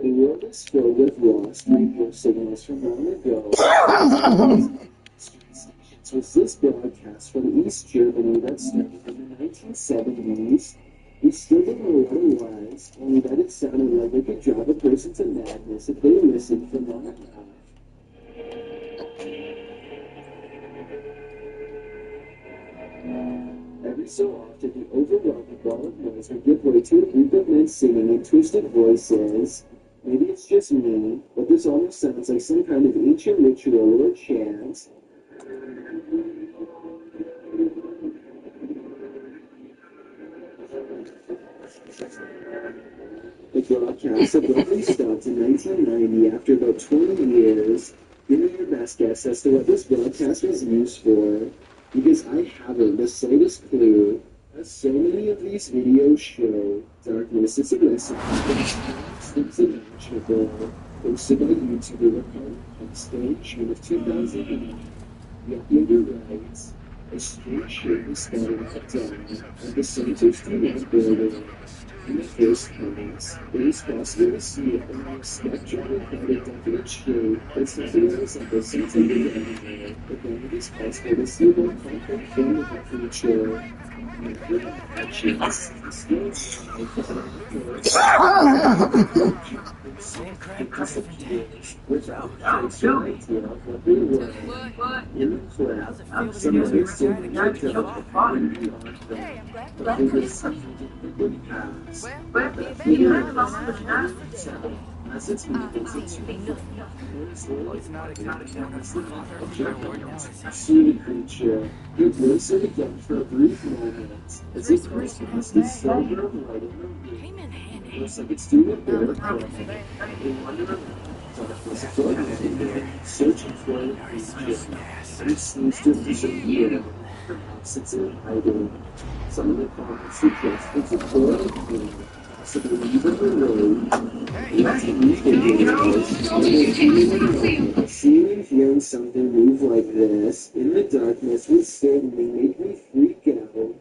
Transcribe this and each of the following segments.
The world is filled with lost radio signals from long ago. Was this broadcast from East Germany that started in the 1970s? We still don't know what it was, only that it sounded like it could drive a person to madness if they listened for long enough. Every so often, the overwhelming ball of noise would give way to a group of men singing in twisted voices. Maybe it's just me, but this almost sounds like some kind of ancient ritual or chant. The broadcast abruptly stopped in 1990 after about 20 years. Give me your best guess as to what this broadcast was used for, because I haven't the slightest clue. As so many of these videos show, darkness is a recipe for things imaginable, posted by YouTuber Ricardo in June of 2008. Yet you're right. A strange shape was spotted at dawn at the Santos Dumont building. In the first place, it is possible to see it along a spectrum without a definite shape that something that resembles some type of animal, but then it is possible to see a more concrete form of that creature. As its movements see the creature, it lives in again for a brief moment, as if the response is silver and light in the room. Looks like it's doing a bit of a crawl. They wander around the darkness for a minute, searching for a creature, and it seems to disappear. Perhaps it's in hiding. Some of the comments suggest it's a coral queen. So the leave of the road, seeing and hearing something move like this in the darkness would certainly make me freak out.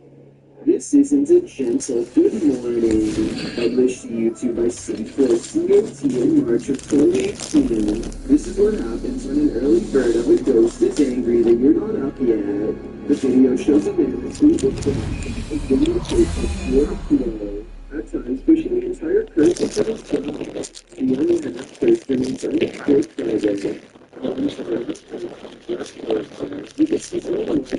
This isn't a gentle good morning, published to YouTube by C4COT in March of 2018. This is what happens when an early bird of a ghost is angry that you're not up yet. The video shows a man asleep with a video takes a flow. At times, pushing the entire curse into his jaw. The young half curse remains undisclosed present. You can see all the light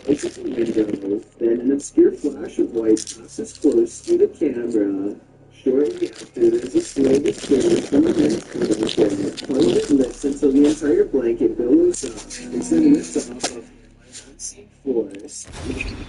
exits a window, then an obscure flash of white passes close to the camera. Shortly after, there's a slow descent from the man's blanket, followed his lips until the entire blanket billows up, and then lifts off of unseen force.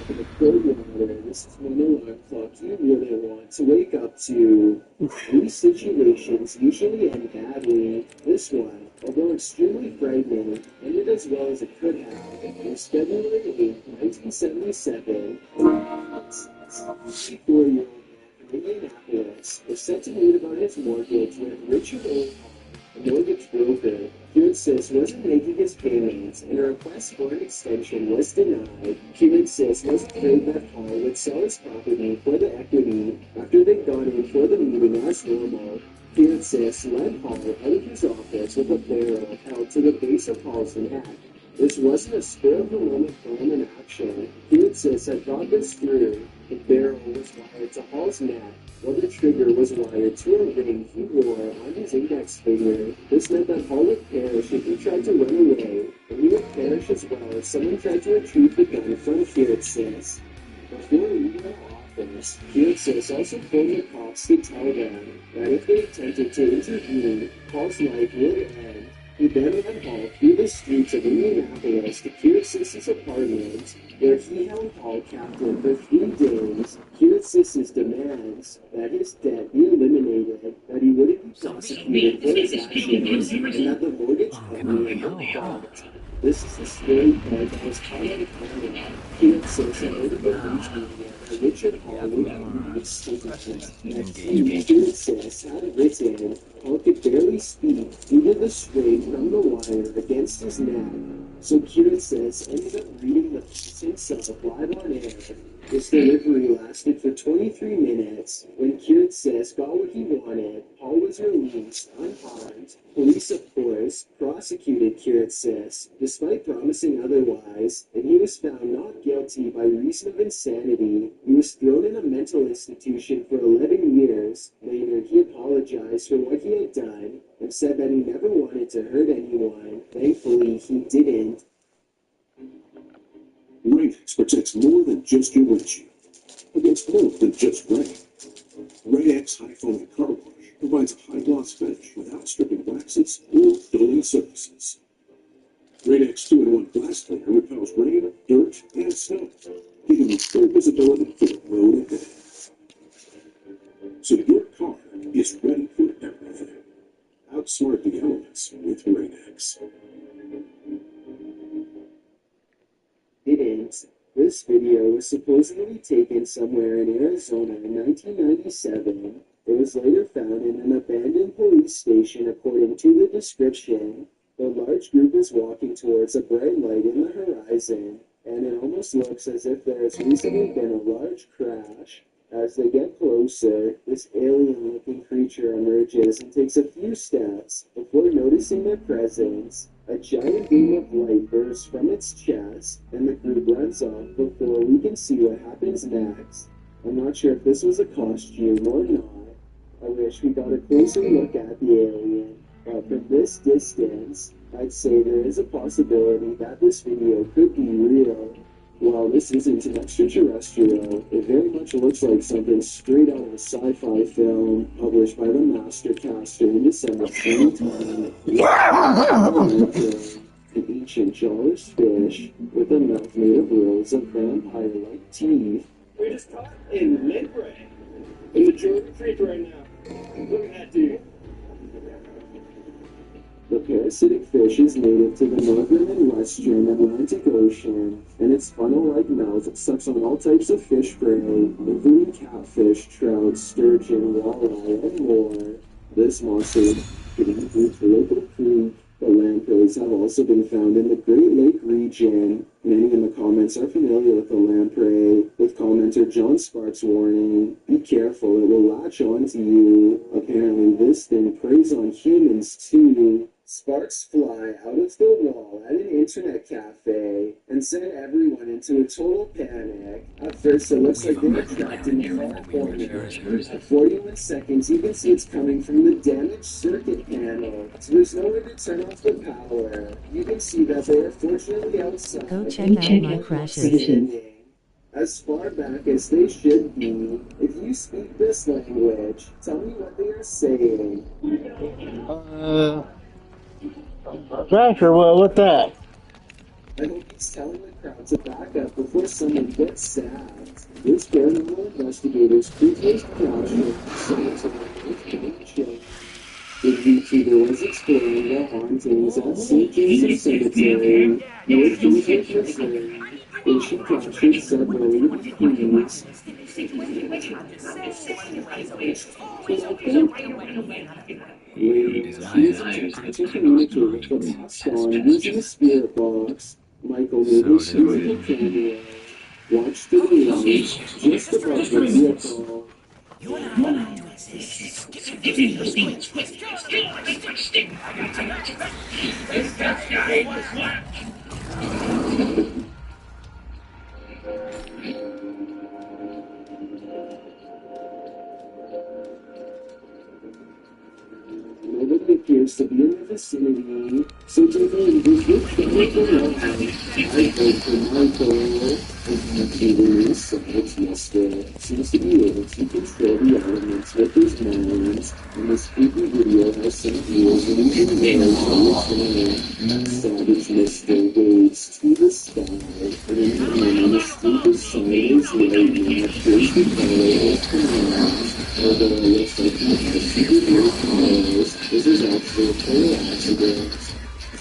In the cold water, this is when an alarm clock you really want to wake up to. These situations usually end badly. This one, although extremely frightening, ended as well as it could have. It was February 8, 1977. 64-year-old man from Indianapolis was set to meet about his mortgage when Richard O. a mortgage broker, who insists wasn't making his payments, and a request for an extension was denied. He insists was afraid that Hall would sell his property for the equity after they'd gone in for the meeting as normal. He insists led Hall out of his office with a barrel held to the base of Hall's neck. This wasn't a spur-of-the-moment plan in action. He insists had thought this through. The barrel was wired to Hall's neck, while the trigger was wired to a ring he wore on his index finger. This meant that Hall would perish if he tried to run away, and he would perish as well if someone tried to retrieve the gun from Kiritzis. Before leaving the office, Kiritzis also told the cops to tell them that if they attempted to intervene, Hall's life would end. He then led Hall through the streets of Indianapolis to Kiritzis' apartment, where he held Hall captive for 3 days. Kiritzis demands that his debt be eliminated, that he wouldn't be prosecuted for his actions, and that the mortgage company would be fucked. This is the scary part that was caught on camera. Kiritzis had ordered the news media that Richard Hall would be extinguished. Next thing Kiritzis had written, Hall could barely speak due to the strain from the wire against his neck. So Kiritzis ended up reading the piece himself live on air. This delivery lasted for 23 minutes. When Kiritzis got what he wanted, Hall was was released unharmed. Police, of course, prosecuted Kirtsis, despite promising otherwise, and he was found not guilty by reason of insanity. He was thrown in a mental institution for 11 years. Later, he apologized for what he had done and said that he never wanted to hurt anyone. Thankfully, he didn't. Rain-X protects more than just your windshield. Against more than just rain. Rain-X high-foaming car wash provides a high-gloss finish without stripping waxes or dulling surfaces. Rain-X 2-in-1 glass cleaner repels rain, dirt, and snow, giving you full visibility for the road ahead. So your car is ready for everything. Outsmart the elements with Rain-X. Didn't. This video was supposedly taken somewhere in Arizona in 1997. It was later found in an abandoned police station according to the description. The large group is walking towards a bright light in the horizon, and it almost looks as if there has recently been a large crash. As they get closer, this alien-looking creature emerges and takes a few steps before noticing their presence. A giant beam of light bursts from its chest, and the group runs off before we can see what happens next. I'm not sure if this was a costume or not. I wish we got a closer look at the alien, but from this distance, I'd say there is a possibility that this video could be real. While this isn't an extraterrestrial, it very much looks like something straight out of a sci-fi film published by the Mastercaster in December 2020. An ancient jawless fish with a mouth made of rows of vampire-like teeth. We just caught in mid-brain in the Jordan Creek right now. Look at that dude. The parasitic fish is native to the northern and western Atlantic Ocean, and its funnel-like mouth sucks on all types of fish prey, including catfish, trout, sturgeon, walleye, and more. This monster can include the local creek, but lampreys have also been found in the Great Lake region. Many in the comments are familiar with the lamprey, with commenter John Sparks warning, "Be careful, it will latch onto you." Apparently this thing preys on humans too. Sparks fly out of the wall at an internet cafe and send everyone into a total panic. At first, it looks like they're trapped in California. At 41 seconds, you can see it's coming from the damaged circuit panel, so there's no way to turn off the power. You can see that they are fortunately outside. Go check out my crashes. As far back as they should be. If you speak this language, tell me what they are saying. Crasher, well, what's that? I hope he's telling the crowd to back up before someone gets stabbed. This paranormal investigators previous capture someone's information. The YouTuber was exploring the hauntings at St. Joseph Cemetery, North Joseph, Missouri, and she captured several EVPs. She was attempting to communicate with the passed on using a spirit box. Michael made his physical cameo, watched the news just above the vehicle. You and I are to exist. Give me your speech. Nobody appears to be in the vicinity, so they believe it would be the love. I vote for Michael. The YouTuber inside Mr. seems to be able to control the elements with his mind, and this creepy video has some viewers losing theirs on the channel. Savage Mr. waves to the sky, and in the moment a stupid sign is lightning appears to follow his commands. Although it looks like he has superhero powers, this is actually a total accident.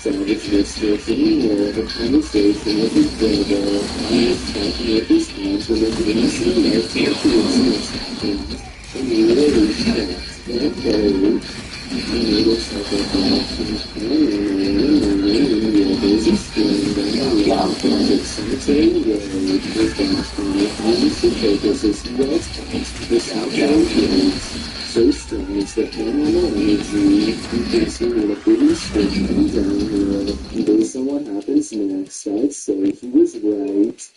Savage Mr. sitting there at a conversation with his brother. He is talking with his hands when there's an instant life coincidence happened. And he really checked that day. He made himself a black and there's a string down the long project cemetery road. His boss from the police to focus his west past this outdoor place. so strong it's the paranormal energy increasing with a pretty straight coming downhill. And based on what happens next, I'd say he was right.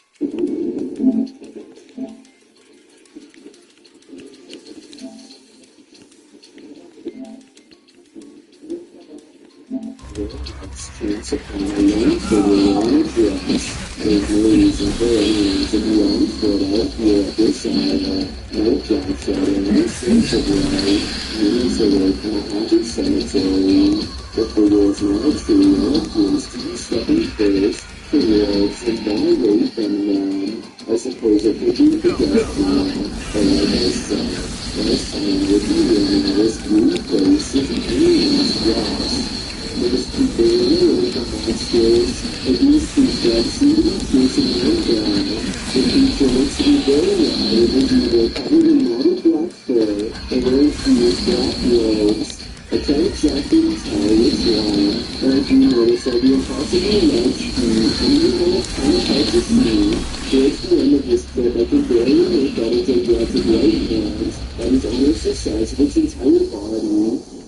Chance upon a long figure on a dress. There's no reason for anyone to be on foot out here at this hour. No backtracking, no sense of right. Minutes away from a haunted cemetery. The figure is not a tree and appears to be stepping first towards and far away from them. I suppose it could be pedestrian, but like I said, last time would be wearing this blue place is anyone's dress. Those people really the monsters, and these people seem to be chasing them down. The creature looks to be very alive and evil, covered in knotted black fur, and wearing huge black robes. I can't exactly tell which one, but I do notice that the impossible large feet, and even though it's kind of hard to see, towards the end of this clip I can barely make out its aggressive right hand, that is almost the size of its entire body.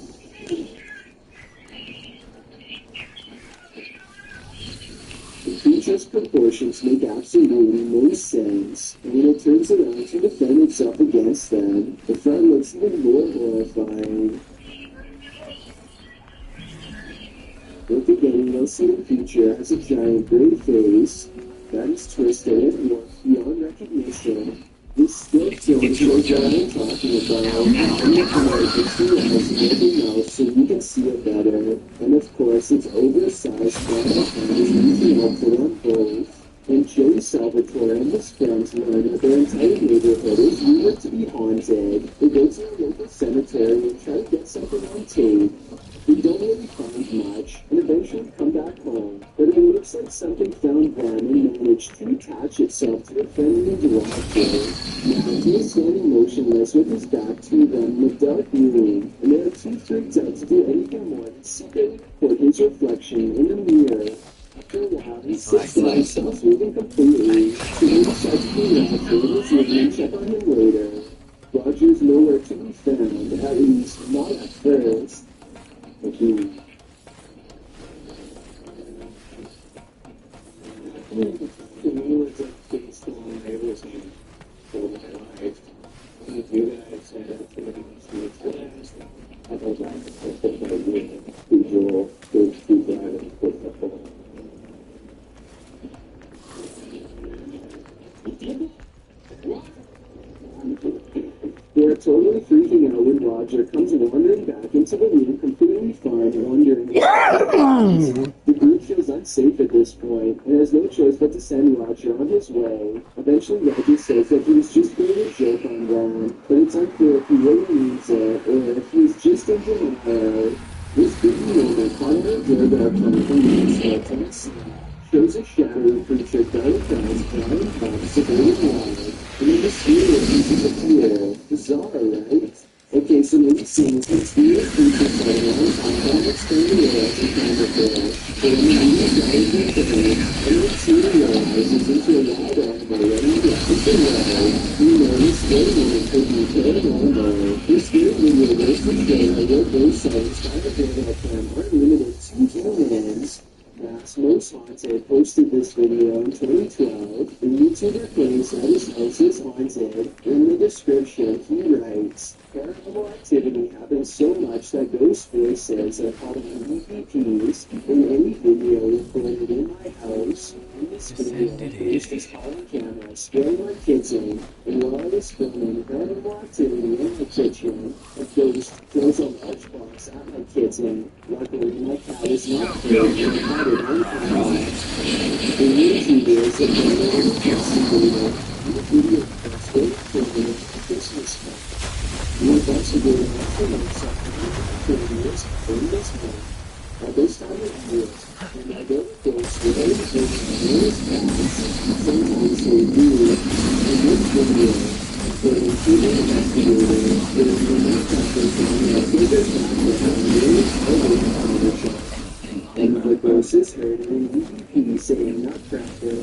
The creature's proportions make absolutely no sense, and when it turns around to defend itself against them, the front looks even more horrifying. Look again and you'll see the creature has a giant gray face that is twisted and warped beyond recognition. This still shows what I'm talking about. I'm going to fix the eyes and open mouth so you can see it better. And of course, its oversized flat hand is reaching out for them both. And Joey Salvatore and his friends learn that their entire neighborhood is rumored to be haunted. They go to a local cemetery and try to get something on tape. They don't really find much, and eventually come back home. But it looks like something found them and managed to attach itself to a friendly interlocutor. Now, he is standing motionless with his back to them in a dark room, and they are too freaked out to do anything more than secretly record his reflection in the mirror. After a while, he sits down, stops moving completely, so they decide to clean up and his room and check on him later. Roger's nowhere to be found, at least not at first. You was a based on everything for my life. And you guys said that for the next class, I don't like to put the idea visual, those two guys and put the whole. They're totally freaking out when Roger comes wandering back into the room completely fine, wondering the group feels unsafe at this point and has no choice but to send Roger on his way. Eventually Roger says that he was just doing a joke on them, but it's unclear if he really means it or if he's just in denial. This big moment caught on a doorbell coming from the Tennessee shows a shadowy creature darting past flying puffs of old water, and then the mysterious pieces appear. Bizarre, right? Okay, so maybe seeing this mysterious creature fighting on top of its tiny ass and kind of fish, but when the news dives into her, and it materializes into a loud animal ready to kick away, we know this story moment could be paranormal. This weird video goes to show how what those sites by the doorbell cam aren't limited to humans. Mass Most Haunted posted this video in 2012. The YouTuber claims that his house is haunted. In the description, he writes, paranormal activity happens so much that ghost voices are called EVPs. In any video recorded in my house, in this video, Ghost is calling camera, scaring my kids in, and while I was filming paranormal activity in my kitchen, a ghost throws a large box at my kitchen. Luckily, my cat is not killed and had it on camera. The YouTubers have been investigated in the video post they filming a Christmas party. The investigator also makes up videos in this month. At this time of year, when I go to ghosts with other ghosts and various cats, sometimes they do. In this video, the YouTuber investigator is remote controlling a bigger background various other information. And the ghost is heard in an EVP saying nutcracker.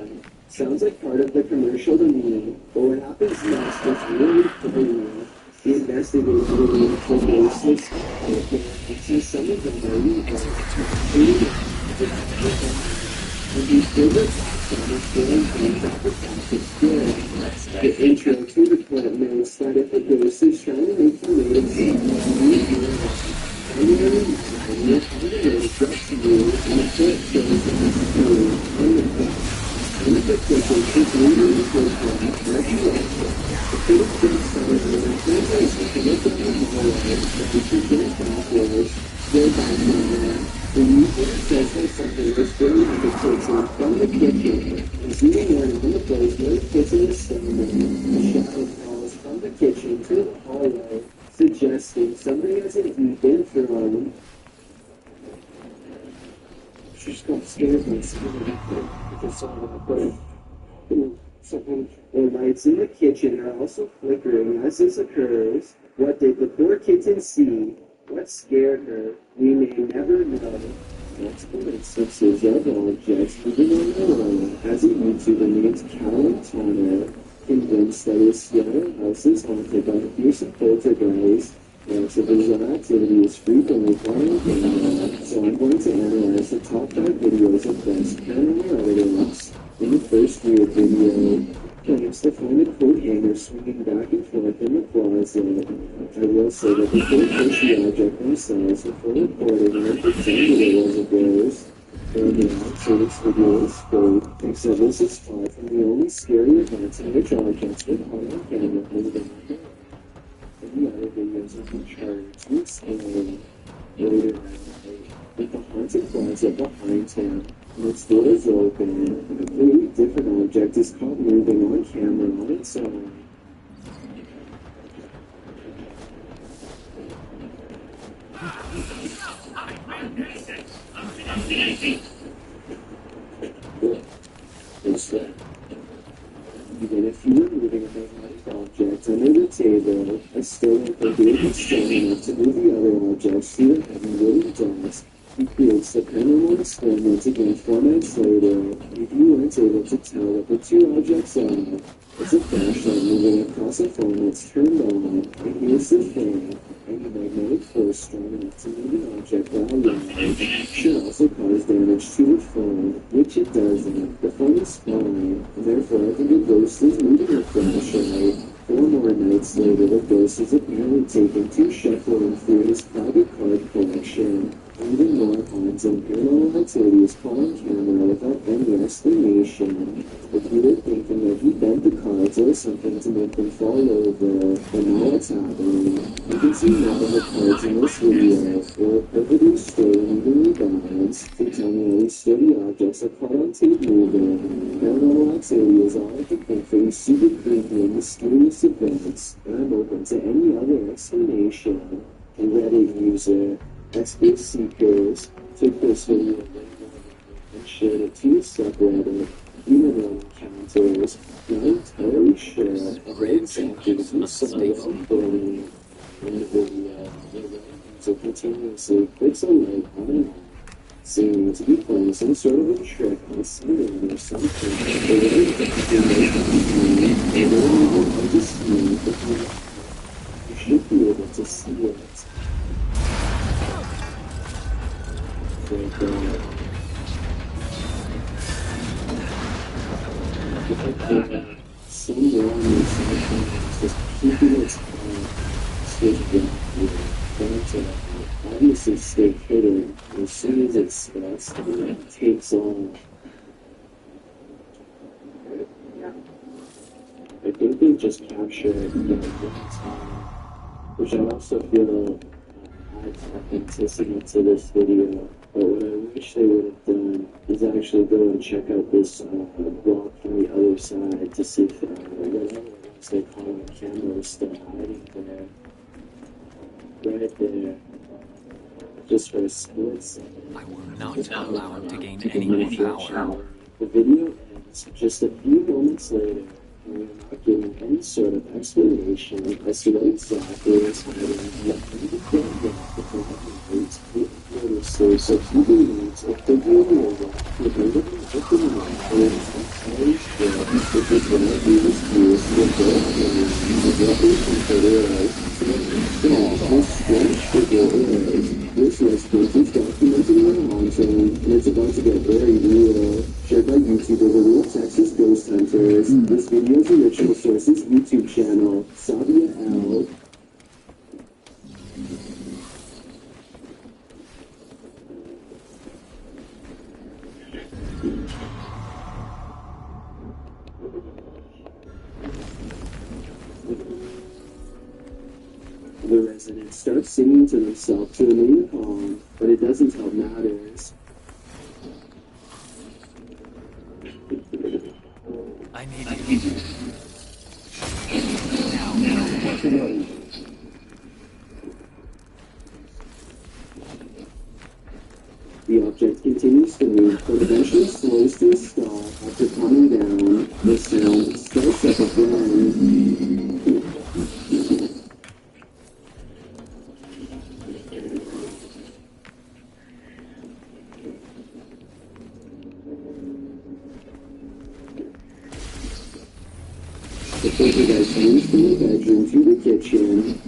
on. Sounds like part of the commercial to me, but what happens next is really funny. The investigators believe the baseless and some of them are and these bigger facts understand things that the fact is good. The intro to the plant notes that if a ghost is trying to make you made of primary mind, you'll find a way to get to you, and the plant shows that this is true, and the fact. And the picture is leading the first one, retroactive. The first thing started with a translation to look at the hallway, that we should get backwards, go back somewhere. The user says that something was buried in the kitchen from the kitchen, and zooming in on the place where the kitchen is standing, the shadow falls from the kitchen to the hallway, suggesting somebody hasn't been thrown. She just got scared by something. The lights in the kitchen are also flickering as this occurs. What did the poor kitten see? What scared her? We may never know. Multiple instances of objects moving on their own as a YouTuber named Callan Tanner, convinced that his Seattle house is haunted by a fearsome poltergeist. Lots of bizarre activity is frequently following camera, so I'm going to analyze the top 5 videos of best paranormal evidence. In the first weird video, claims to find a coat hanger swinging back and forth in the closet. I will say that before push the object themselves before recording, I pretended it was a ghost. Now, so this video is fake, except this is far from the only scary events in which objects were caught on camera moving. In the other videos of the charts, we explain later with the haunted closet behind him, and its door is open. A completely different object is caught moving on camera on its own. What's that? Even if you were moving a magnetic object under the table, I still don't think it would be strong enough to move the other objects to the heavy-weighted desk. He creates the paranormal experiment again 4 nights later. If you weren't able to tell what the 2 objects are, it's a flashlight moving across a phone that's turned on. And here's the thing. Any magnetic force strong enough to move an object while live should also cause damage to the phone, which it doesn't. The phone is fine, and therefore I think the ghost is moving a flashlight. 4 more nights later, the ghost is apparently taken to shuffling through his private card collection. Even more haunts and paranormal activity is caught on camera without any explanation. If you were thinking that he bent the cards or something to make them fall over, but now what's happening? You can see none of the cards in this video. They were perfectly straight and evenly balanced. So tell me all these sturdy objects are caught on tape moving. Paranormal activity is all I can think for these super creepy and mysterious events, and I'm open to any other explanation. A Reddit user, Expert Seekers, took this video and shared it to a subreddit. Universe encounters, not entirely sure of what exactly who saw it unfolding in the video. The user continuously clicks a like on and on, seeming to be playing some sort of a trick on someone or something. They really don't they don't even understand the point. You should be able to see it. Right there. Someone is something just keeping its station going to obviously stay hidden as soon as it starts to takes on. I think they just captured which I also feel adds authenticity to this video. But what I wish they would have done is actually go and check out this block from the other side to see if whatever it is they call on camera is still hiding there. Right there. Just for a split second. I will not allow him to gain any more power. The video ends just a few moments later, and we are not given any sort of explanation as to what exactly is happening behind the front door before the lights notices that he believes a figure in the The building of the mountains always built with this one of these views to the built directly from further eyes. This strange figure is, this restaurant is documented in our mountain, and it's about to get very real. Shared by YouTuber The Real Texas Ghost Hunters. This video's original source's YouTube channel, Sabia L. The resident starts singing to themselves to remain calm, but it doesn't help matters. I need you. The object continues to move, but eventually slows to a stop after calming down. The sound starts up again. The poltergeist moves from the bedroom to the kitchen.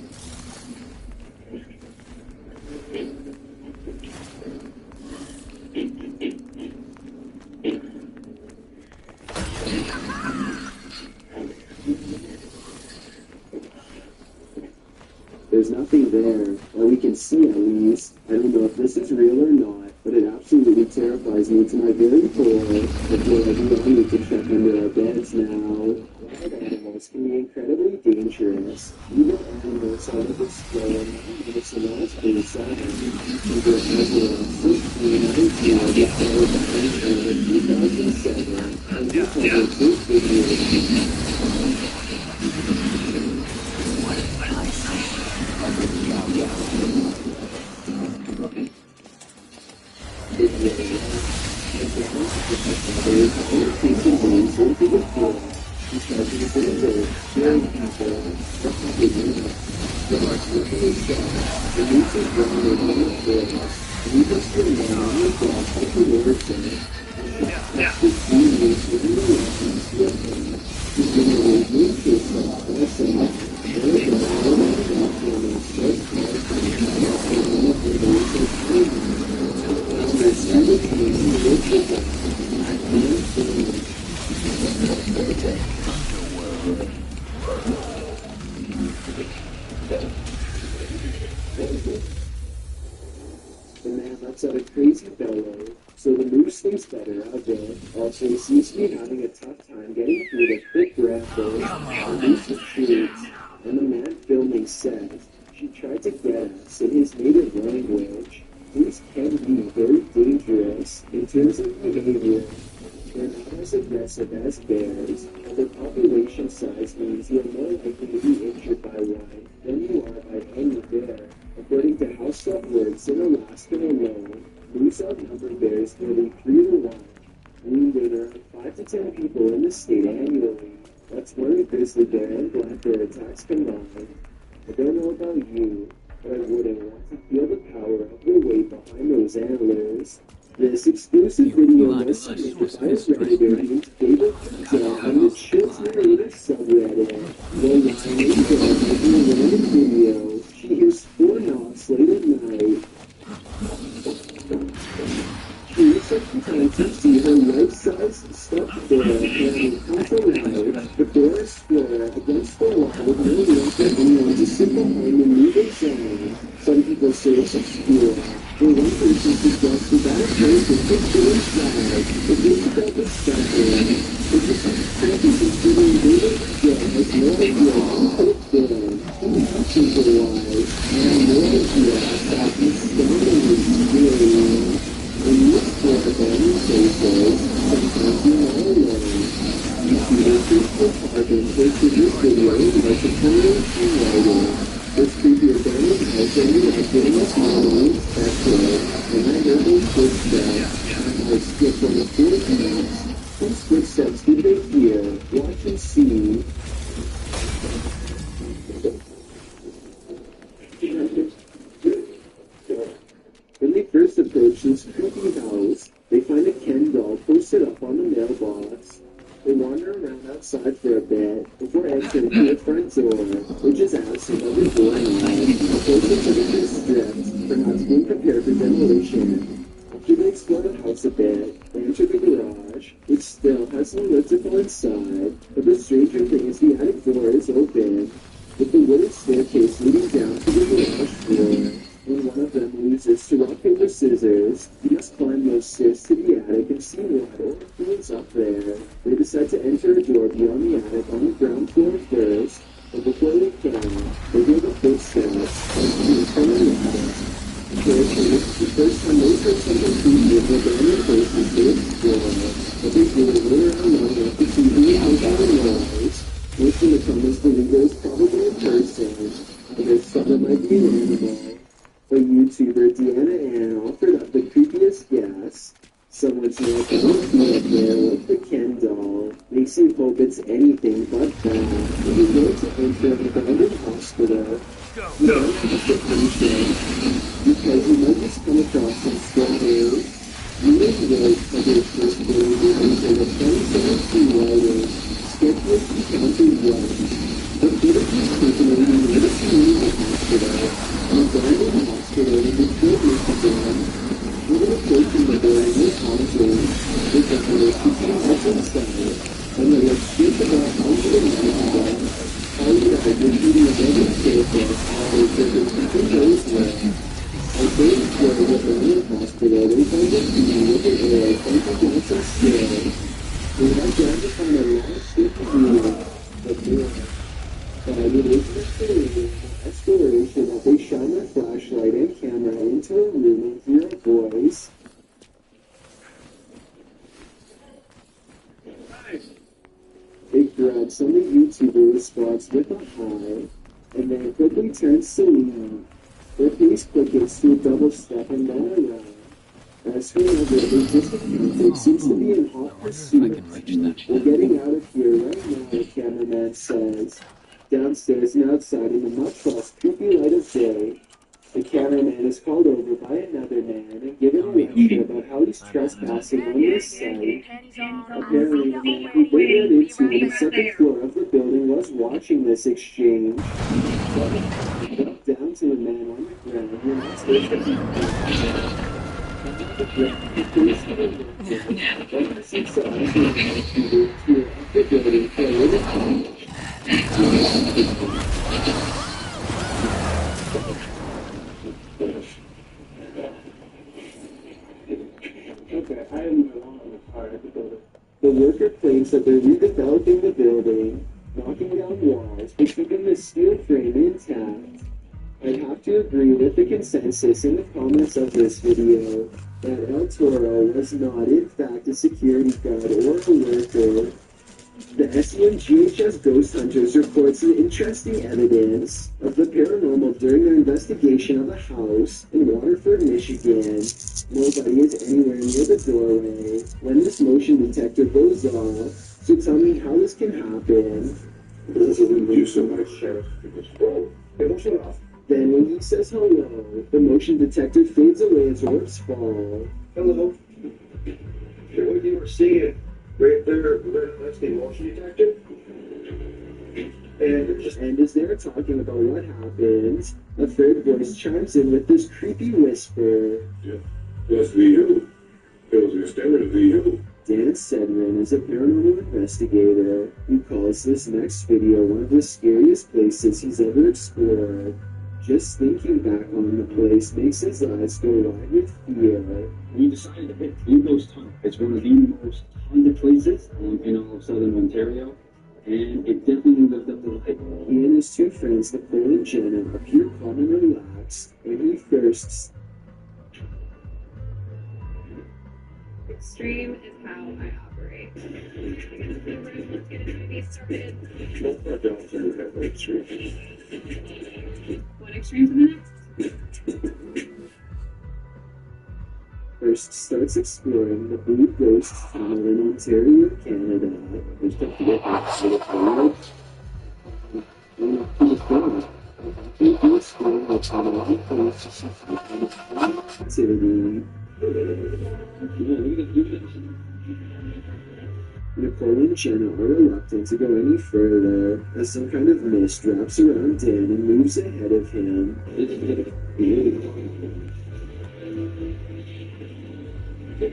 There's nothing there, that we can see at least. I don't know if this is real or not, but it absolutely terrifies me to my very core. I feel like we all need to check under our beds now. Wild animals can be incredibly dangerous. Even animals out of explode, it's a lot inside. Either as well 1619 of the Florida Bank in 2007, and we published this video. The man lets out a crazy bellow, so the moose thinks better of it. Also, he seems to be having a tough time getting through the thick brambles and moose shoots. And the man filming says, "She tried to get us in his native language. Moose can be very dangerous in terms of behavior. They're not as aggressive as bears, and their population size means you're more likely to be injured by one than you are by any bear. According to House Subwords in Alaska alone, moose outnumber bears nearly 3 to 1, wounding around 5 to 10 people in the state annually. That's more than grizzly bear and black bear attacks combined. I don't know about you, but I wouldn't want to feel the power of the weight behind those antlers." This exclusive video was submitted by a Redditor named David Pizza on the Chills Narrator subreddit. The line is in a random video. She hears 4 knocks late at night. She looks up from time to see her life-size stuffed bear and comes alive. The bear is square against the wall with no room for anyone to sit behind and move its own. Some people say it's obscure. And one person suggested that it plays a picture inside. But this is about the stuffing. It's just creepy considering David Pizza has no idea who put it there. People-wise, I have no idea how he's standing and screaming. And this sort of any cases, sometimes you're not alone. YouTuber Crystal Carbon posted this video by supporting and writing. This creepy abandoned house ended up getting us modeling spectral, and I heard those footsteps. I skipped on the 4th minutes. Whose footsteps did they hear? Watch and see. When they first approach this creepy house, they find a Ken doll again. After they explore the house a bit, they enter the garage, which still has some elliptical inside, but the stranger thing is the attic door is open, with the wooden staircase leading down to the garage floor. When one of them loses to rock, paper, scissors, he must climb those stairs to the attic and see what or who is up there. They decide to enter a door beyond the attic on the ground floor first, but before they can, they hear the footsteps and from the attic. The first time they heard something creepy in the abandoned places they explore, but they do it later on long enough to see who is out the noise. Most of the comments believe it was probably a person, others thought it might be an animal. But YouTuber Deanna Ann offered up the creepiest guess. Someone's not going to be up there like the Ken doll. Makes you hope it's anything but that. If you're going to enter an abandoned hospital, you don't have to patient, because you might just come across some strangers. You may really cover your first version until the 2017 writing, sketchless encountered one. The footage is taken in the latest community hospital, an abandoned hospital in Detroit, Michigan. Even approaching the building with honestly, the governors became what's inside, and they were stripped about how to imagine them. All you guys were shooting a very staircase, they said they keeping those well. On third floor of the abandoned hospital, they found a TV with an air bumping down some stairs. They had down to find a long strip of meat, but more. But it is mystery, exploration that they shine their flashlight and camera into a room and hear a voice. It grabs on the YouTuber response with a hi, and then quickly turns to leave. Their pace quickens to a double step and then a run. As whoever they just encountered seems to be in hot pursuit. We're getting out of here right now, the cameraman says. Downstairs and outside in the much less creepy light of day, the cameraman is called over by another man and given a lecture about how he's trespassing on this site. Apparently, the man who they ran into on the second floor of the building was watching this exchange. Drop down to the man on the ground, you're not supposed to be the ground, he goes to the window, but proceeds to usher the intruder to the building for a little time. Okay, I am no longer part of the building. The worker claims that they're redeveloping the building, knocking down walls, but keeping the steel frame intact. I have to agree with the consensus in the comments of this video that El Toro was not in fact a security guard or a worker. The SEMGHS Ghost Hunters reports some interesting evidence of the paranormal during their investigation of a house in Waterford, Michigan. Nobody is anywhere near the doorway when this motion detector goes off, so tell me how this can happen. Then when he says hello, the motion detector fades away as orbs fall. Hello. What you were seeing right there, that's the motion detector. And as they're talking about what happened, a third voice chimes in with this creepy whisper. That's VU. It was extended VU. Dan Sedman is a paranormal investigator who calls this next video one of the scariest places he's ever explored. Just thinking back on the place makes his eyes go wide with fear. We decided to pick Blue Ghost Tunnel. It's one of the most haunted places in all of southern Ontario, and it definitely lived up to the hype. He and his two friends, Nicole and Jenna, appear calm and relaxed when he first... Extreme is how I operate. I guess the room, let's get into movie started. One extreme to the next. First starts exploring the Blue Ghost Tunnel in Ontario, Canada. Activity. Nicole and Jenna are reluctant to go any further as some kind of mist wraps around Dan and moves ahead of him. He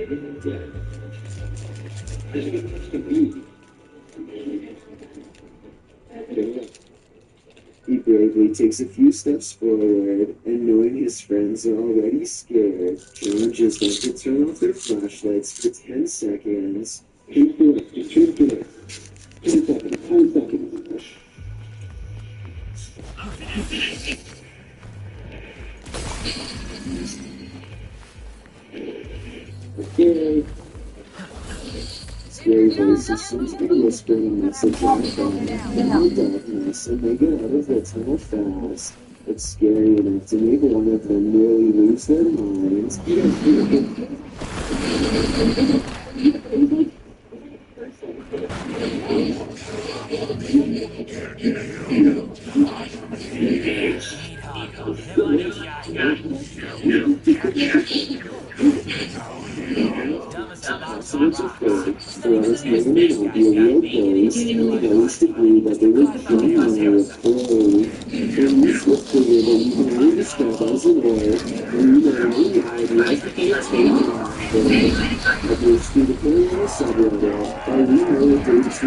bravely takes a few steps forward, and knowing his friends are already scared, challenges them to turn off their flashlights for 10 seconds. 10 seconds. Scary. Scary voices seem to be whispering a message out of them in the darkness, and they get out of the tunnel fast. It's scary enough to make one of them nearly lose their minds. Possible to fake, or else may or may not be a real ghost, and at least agree that they were genuinely afraid. And you still figure that you can only describe as an orc, and you know in reality has to be a taken published through the Paranormal subreddit by Day2.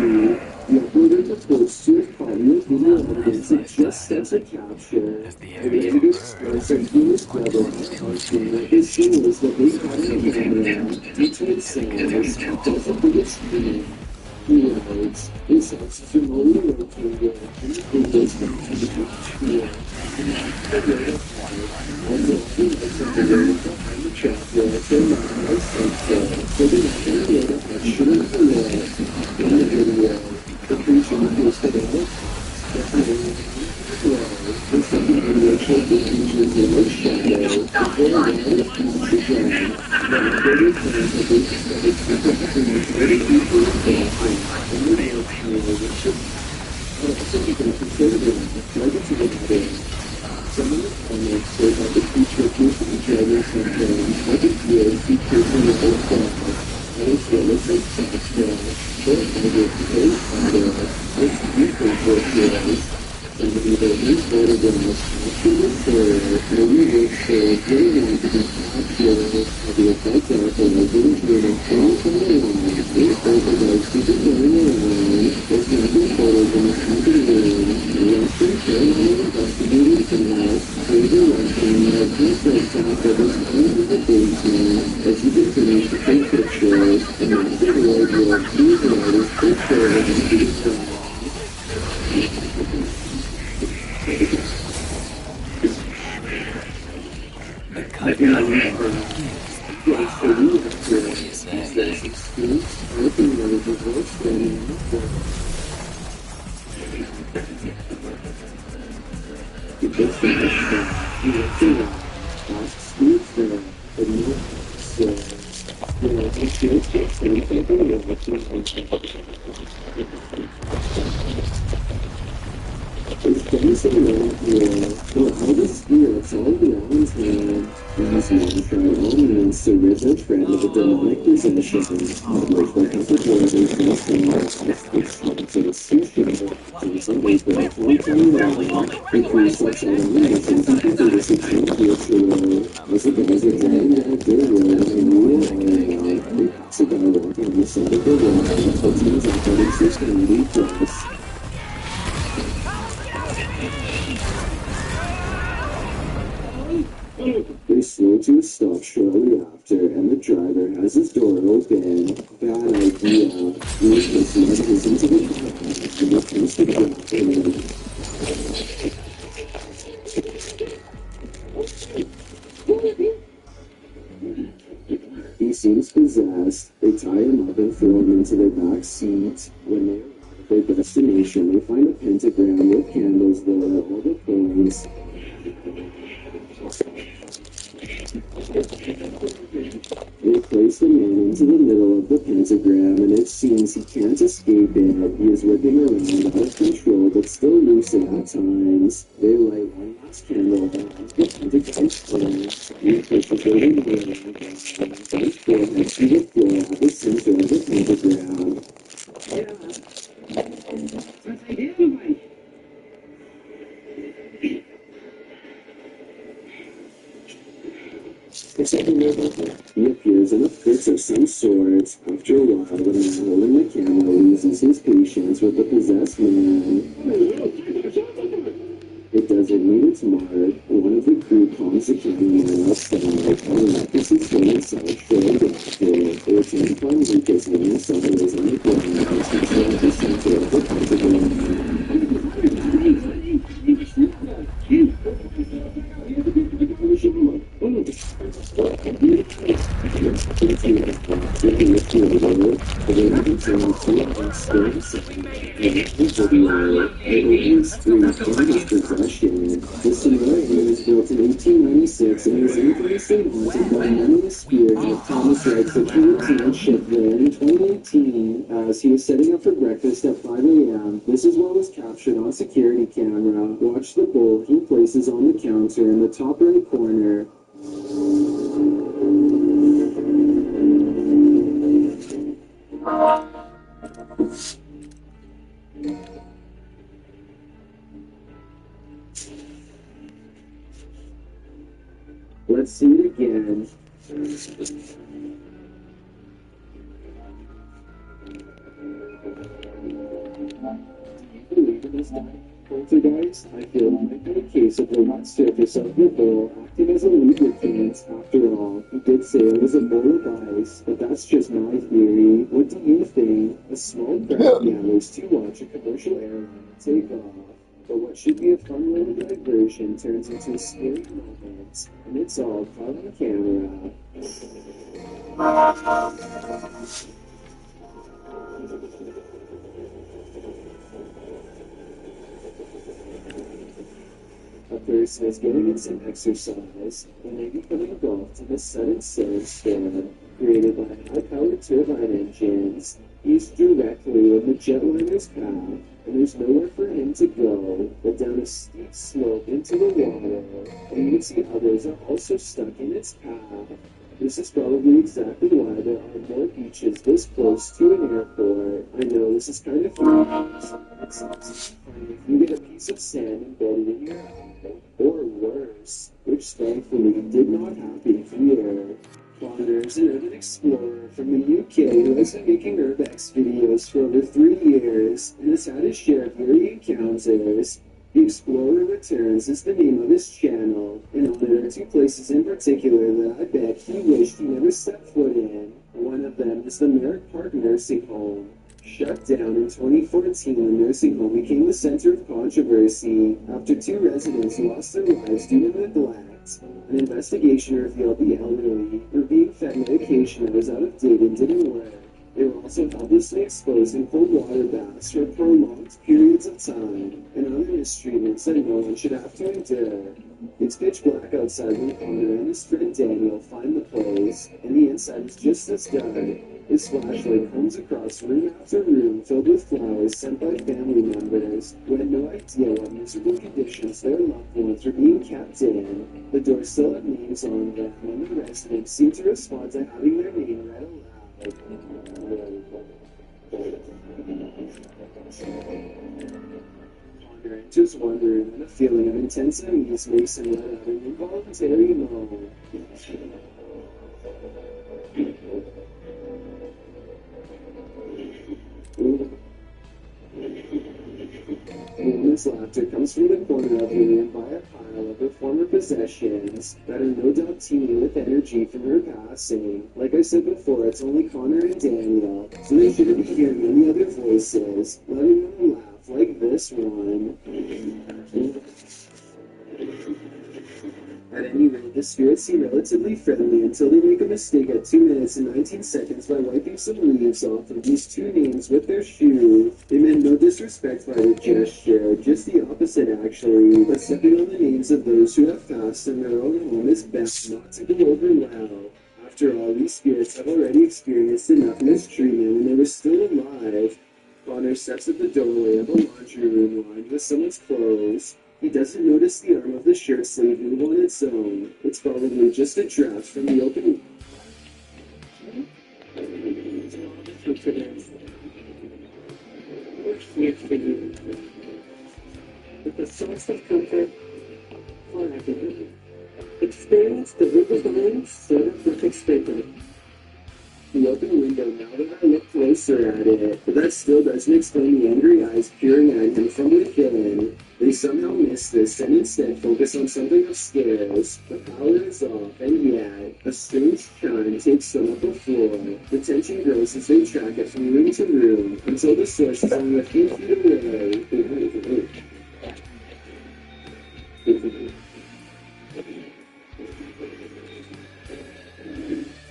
The uploader purports to have caught you with video evidence of just such a capture. And the editor expressed our humorous clever function that his scene was that they caught a camera due to its size, doesn't think it's funny. He writes, this helps to remotely locate it and include those things to the tool. Also, he likes the video behind the chapter at their mind sense so they not going to be able to action in the in the video. The creature posted in the the second video showed the creature's image shadow before around the future ground. The recorded plans that they discovered secret clues where the creature was dancing and the real camera which is also began to show them like to the matter. Some of the comments say that the creature appears to be dragging something like it feels features in the whole process. And it's what looks like sex but I get very proud of it's beautiful for somebody that we photographs after the story, and we work for very long to be captured of the effect of the legend during 2021. This photographs people going around, there's nothing photos in the haunted room, and Western paranormal investigators and us, Fraser Western, has researched after this into the basement, as he continues to take pictures, and Master Lloyd will choose an artist picture of the street side. It's dancing around here, but all the spirits all around him. These men try all means to rid their friend of a demonic possession, which will have the boiling first and last, which starts at a sushi, since on April 2021, the crew sets out on a mission to complete a 6-month ritual. As the guys are dragging out their room in rural Iowa, they pass a guy walking on the side of the road and puts in his operating system 80+. They slow to a stop shortly after, and the driver has his door open. Bad idea. Rufus nudges into the car and attempts to grab him. He seems possessed. They tie him up and throw him into their back seat. When they arrive at their destination, they find a pentagram with candles lit at all the points. They place the man into the middle of the pentagram, and it seems he can't escape it. He is whipping around out of control, but still lucid at times. They light one last candle and the pentagram flames. He pushes it in the air, and both foreheads to the floor at the center of the pentagram. What's I do, Mike? He appears in a fit of destroyed the backfield. They were trying to find Lucas when he saw he was on the ground as he tried to center the The scenario was built in 1896 and was infamously haunted by many the spirit of Thomas Wright's Achilles ship there in 2018 as he was setting up for breakfast at 5 a.m. This is what was captured on security camera. Watch the bowl he places on the counter in the top right corner. Let's see it again. Do you believe in this poltergeist? I feel it might be a case of the hot surface of the bowl acting as a lubricant. After all, he did say it was a bowl of ice, but that's just my theory. What do you think? A small crowd gathers to watch a commercial airline take off. But what should be a fun little diversion turns into a scary moment, and it's all caught on camera. A person is getting in some exercise when they become engulfed in a sudden sandstorm created by high-powered turbine engines. He's directly in the jetliner's path, and there's nowhere for him to go but down a steep slope into the water, and you can see others are also stuck in its path. This is probably exactly why there are more beaches this close to an airport. I know this is kind of funny. It's funny if you get a piece of sand embedded in your eye, or worse, which thankfully did not happen here. Connor is an urban explorer from the UK who has been making urbex videos for over 3 years and has had his share of eerie encounters. The Explorer Returns is the name of his channel, and there are 2 places in particular that I bet he wished he never stepped foot in. One of them is the Merrick Park Nursing Home. Shut down in 2014, the nursing home became the center of controversy after 2 residents lost their lives due to neglect. An investigation revealed the elderly were being fed medication that was out of date and didn't work. They were also helplessly exposed in cold water baths for prolonged periods of time, and other mistreatments that no one should have to endure. It's pitch black outside when Connor and his friend Daniel find the place, and the inside is just as dark. His flashlight comes across room after room filled with flowers sent by family members who had no idea what miserable conditions their loved ones were being kept in. The doors still have names on them, and the residents seem to respond to having their name read aloud. Connor enters one room, and a feeling of intense unease makes him let out an involuntary moan. Woman's laughter comes from the corner of the room by a pile of her former possessions that are no doubt teeming with energy from her passing. Like I said before, it's only Connor and Daniel, so they shouldn't be hearing any other voices, letting them laugh like this one. At any rate, the spirits seem relatively friendly until they make a mistake at 2 minutes and 19 seconds by wiping some leaves off of these 2 names with their shoe. They meant no disrespect by the gesture, just the opposite actually, but stepping on the names of those who have passed in their own home is best not to go over well. After all, these spirits have already experienced enough mistreatment when they were still alive. Connor steps at the doorway of a laundry room lined with someone's clothes. He doesn't notice the arm of the shirt sleeve move on its own. It's probably just a draft from the open. With a source of comfort for everyone. Experience the Riverbend Soda Perfect Spray Bottle. the open window now that I look closer at it, but that still doesn't explain the angry eyes peering at him from within. They somehow miss this and instead focus on something upstairs. The power is off, and yet a strange chime takes them up the floor. The tension grows as they track it from room to room until the source is only a few feet away.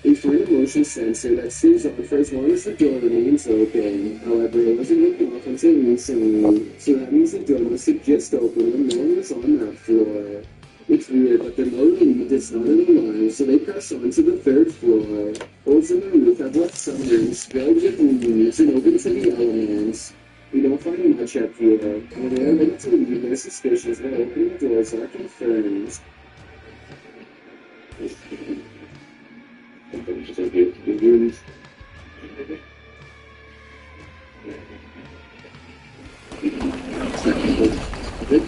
They find a motion sensor that stays on for as long as the door remains open. However, it wasn't working off until recently, so that means the door must have just opened when no one was on that floor. It's weird, but they're more relieved it's not an alarm, so they press on to the third floor. Holes in the roof have left some rooms filled with leaves and open to the elements. We don't find much up here. When they are ready to leave, their suspicions that opening the doors are confirmed. The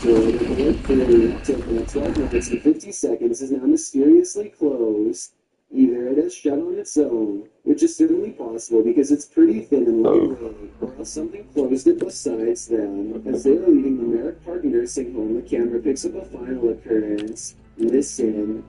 door that worked for 12 minutes and 50 seconds is now mysteriously closed. Either it has shut on its own, which is certainly possible because it's pretty thin and lightweight, or else something closed it besides them. As they are leaving the Merrick Park nursing home, the camera picks up a final occurrence. Listen.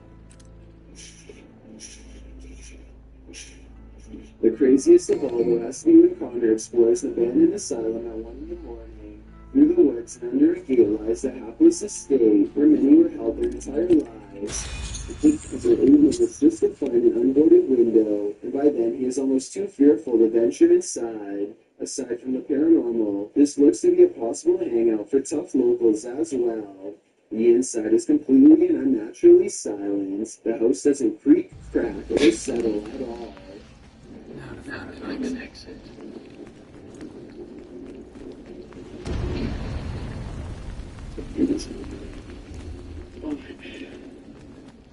The craziest of all, the last thing when Connor explores an abandoned asylum at 1 in the morning. Through the woods and under a gate lies a hapless estate where many were held their entire lives. The kids are 8 minutes just to find an unboarded window, and by then he is almost too fearful to venture inside. Aside from the paranormal, this looks to be a possible hangout for tough locals as well. The inside is completely and unnaturally silent. The house doesn't creak, crack, or settle at all. Now to find an exit.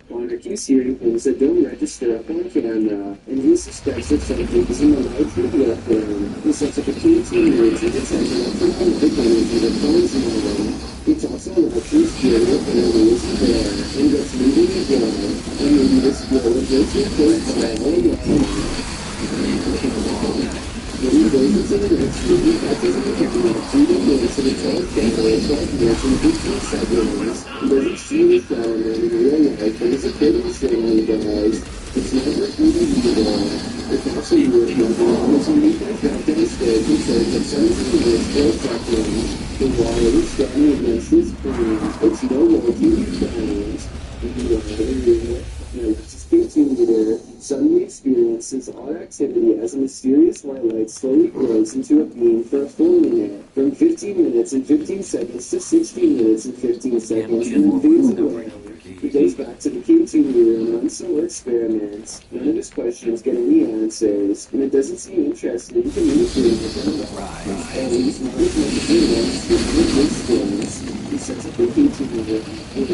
Connor keeps hearing things that don't register up on camera, and he suspects that something is in the loud tree left him. He sets up a key to emerge and detect electromagnetic energy that phones him. He talks to the loud tree spirit apparently isn't there, and gets moving again, and maybe this spirit will just be close by all along. When he goes into the next room, he catches the camera 3 minutes of a 12 camera, 12 minutes and 15 seconds. He doesn't see the flower man in real life, but he's a kid in Stanley guys. It's never even either. The castle European is uniquely trapped downstairs and says that 17 minutes for a second. The wall is standing against his screen. It's no more TV channels. Notices 15 meter suddenly experiences odd activity as a mysterious white light slowly grows into a beam for a full minute, from 15 minutes and 15 seconds to 16 minutes and 15 seconds, and then fades away. He goes back to the K2 meter and runs some more experiments. None of his questions get any answers, and it doesn't seem interested in communicating with them at all. At least not as much as he wants to distance. He sets up the K2 meter and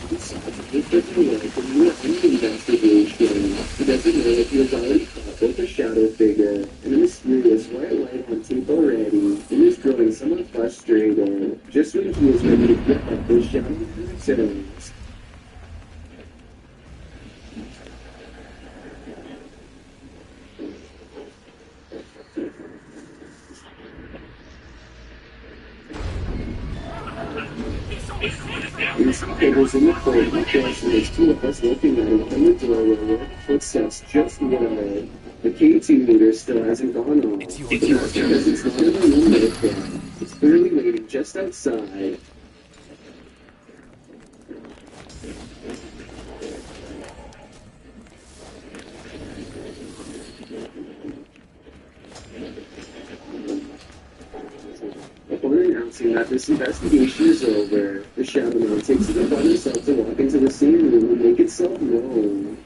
decides that this doesn't work and he will end the investigation. He doesn't know if he has already caught both a shadow figure and a mysterious white light on tape already, and is growing somewhat frustrated. Just when he is ready to get up, the shadow returns. Newspapers in the cold, the question is 2 of us looking at him from the doorway where the footsteps just were. The K2 meter still hasn't gone off. It's because it's not in the room with him. It's clearly waiting just outside. Upon announcing that this investigation is over, the Shadow Man takes it upon himself to walk into the same room and make itself known.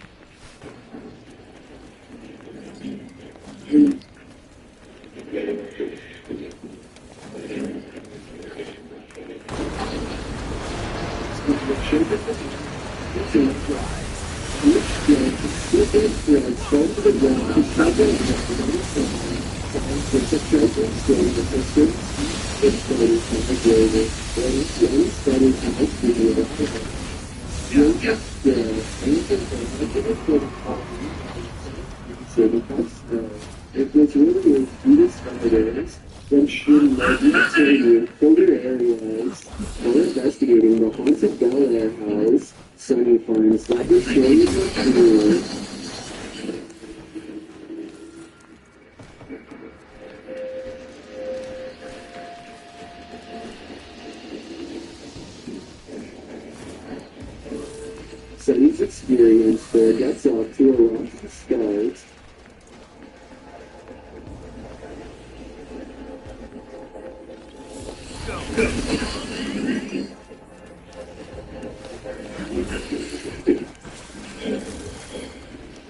So because if it's really as good as spiders, then should Maggie to colder areas while investigating the haunted Bel Air house, Sunny finds that the stories are true. Sunny's experience there gets off to a rocky start.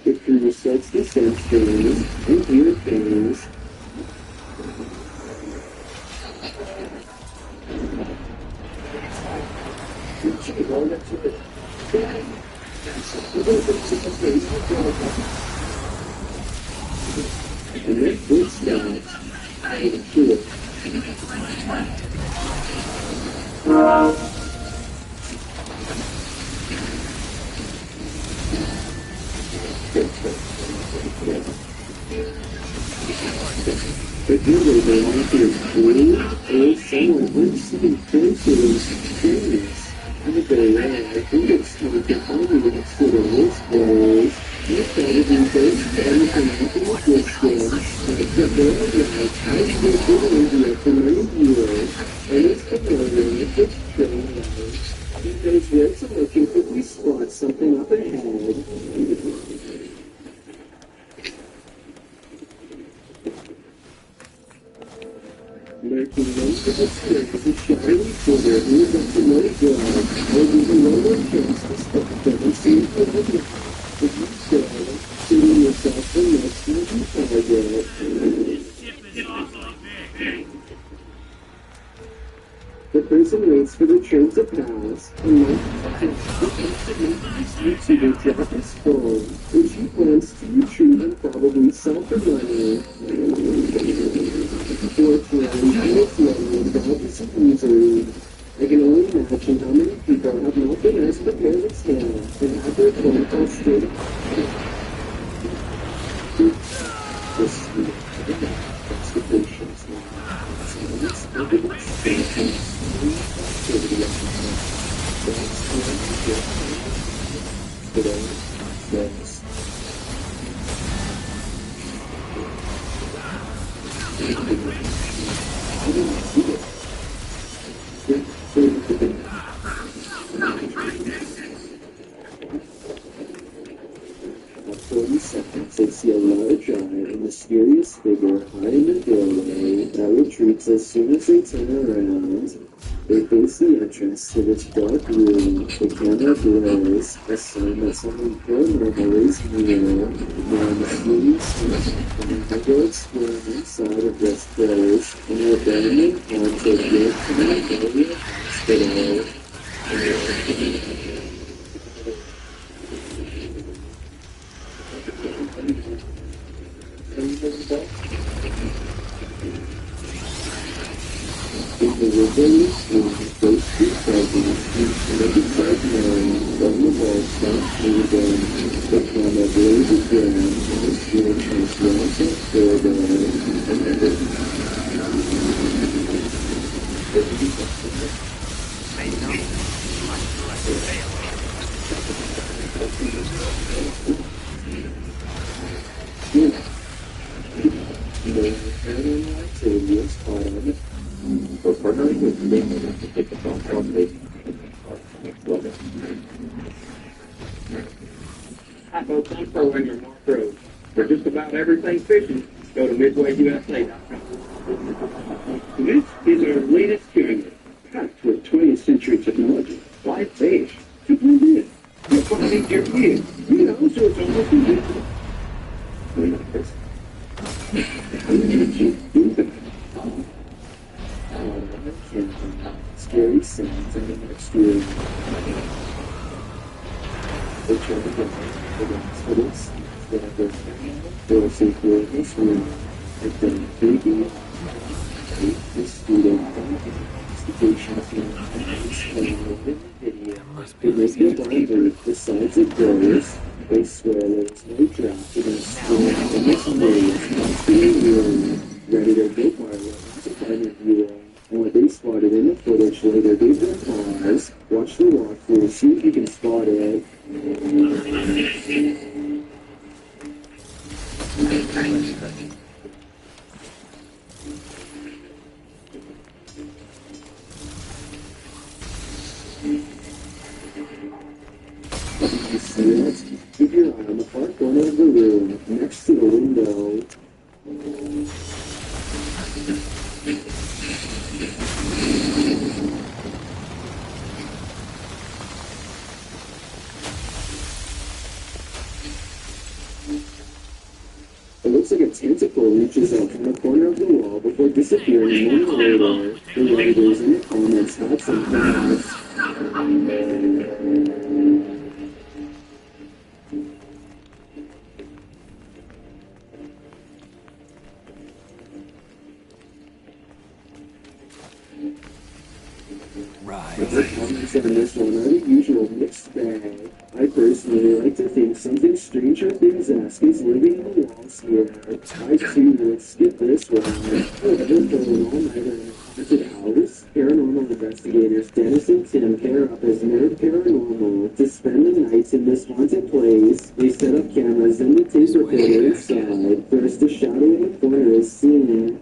The crew starts to sense things and hear things. And then footsteps. But do they belong to the crew or someone unseen places things? Either way, I think it's time to finally consider this place. You probably based everything up in existence, except there are guys has been in India for many years, and it's familiar with this train route. Because once I'm looking quickly spot something up ahead. Making most of the stairs and shadowy figure who is up to no good, or leaving no more chance to stop them and see if they have not. If you say, shooting yourself the next easy target. The person waits for the train to pass, and Mike to drop his phone, which he plans to retrieve and probably sell for money. Fortunately, he makes money and God is easily. I can only imagine how many people have not been as prepared as him and have their phone call straight up. This is the patience now. So let's look at this patience. Activity of the that's when you get today. Yes. I didn't see it. At 40 seconds, I see a large eye and mysterious figure high in the doorway that retreats as soon as they turn around. They face the entrance to this dark room. The camera blurs, a sign that something paranormal is near. Now a mysterious and the exploring inside of this place in an abandoned haunted Yorktown area hospital. In the riverless room, ghostly presence make it start knowing from the wall stop moving. The camera blazes again, and the screen turns once and further. The paranormal activity is caught on it. We're partnering with Lincoln to take the phone call today. Hi folks, I'm Pro Angler Mark Rose. For just about everything fishing, go to MidwayUSA.com. This is our latest pyramid, packed with 20th century technology. Why fish? To blend in. You're finding your gear. You know, so it's almost invisible. How did you do that? Scary sounds in the next room. They try to get the hospitals that have their safety in this room. They've done creepy, the student investigation team and in the video. It was the diver besides it goes. They swear there's no draft against school in this place, constantly room, ready to go parlay to find a viewer. And what they spotted in the footage later gave them pause, watch the walkthrough, see if you can spot it. You see it? Keep your eye on the far corner of the room, next to the window. It looks like a tentacle reaches out from the corner of the wall before disappearing a moment later. The writers in the comments had some thoughts. The comments on this one are the usual mixed bag. I personally like to think something Stranger Things esque is living in the walls here. I too would skip this one. However, for an all-nighter in a haunted house, paranormal investigators Dennis and Tim pair up as Nerd Paranormal to spend the night in this haunted place. They set up cameras and the tape recorder inside. First, a shadow in the corner is seen.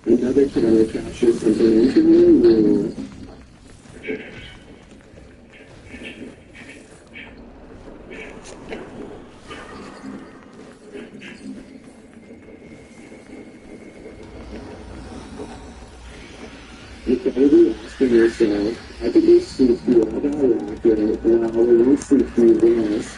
Another camera captures something entering the room. You're probably asking yourself, how could they sleep through all that laughter while they won't sleep through this?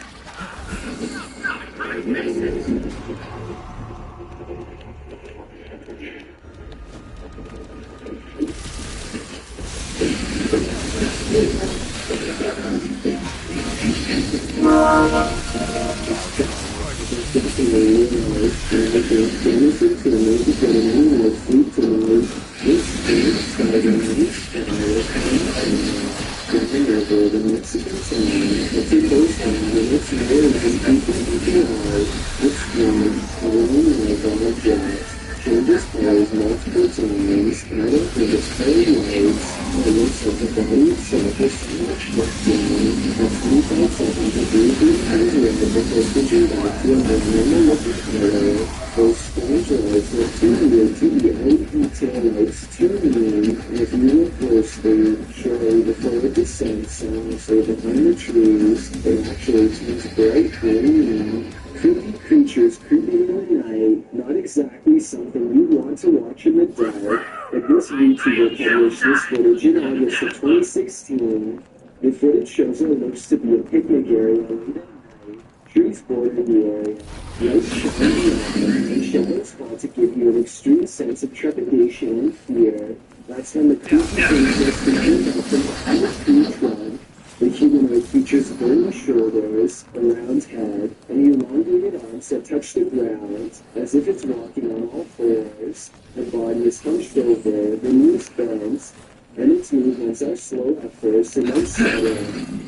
Changes colors multiple times, and I don't think it's very lights. It looks like the body itself is so much work down. At 25 seconds, the briefly turns red before switching back to a more normal looking color. Those strange lights look too weird to be LED tail lights too mean, and if you look closely, surely the floor of the sun sounds like behind the trees, it actually turns bright green. Creepy creatures creeping in the night, not exactly something you want to watch in the dark, but this YouTuber published this footage in August of 2016. The footage shows what looks to be a picnic area late at night, trees border the area, lights shining on, and shadows fall to give you an extreme sense of trepidation and fear. That's when the creepy faces begin out from behind the tree trunk. The humanoid features burly shoulders, a round head, and elongated arms that touch the ground, as if it's walking on all fours. The body is hunched over, the knees bent, and its movements are slow at first and then sudden.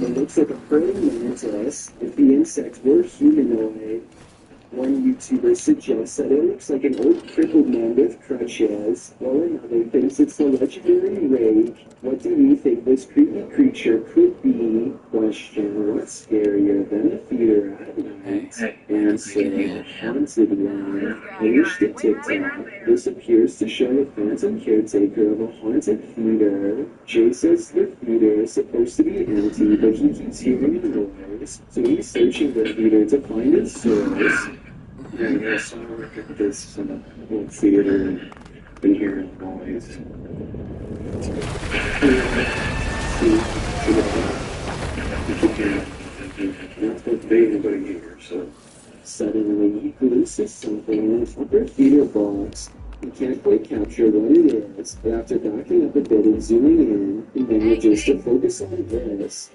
It looks like a praying mantis if the insect were humanoid. One YouTuber suggests that it looks like an old crippled man with crutches, while another thinks it's the legendary rake. What do you think this creepy creature could be? Question, what's scarier than a theater at night? Hey. feet. Answer, haunted one. Finish the TikTok. This appears to show a phantom caretaker of a haunted theater. Jay says the theater is supposed to be empty, but he keeps hearing a noise, so he's searching the theater to find its source. Yeah, so I work at this old theater and been hearing noise. Not supposed to be anybody here, so. Suddenly, he glimpses something in an upper theater box. He can't quite capture what it is, but after backing up a bit and zooming in, he manages to focus on this.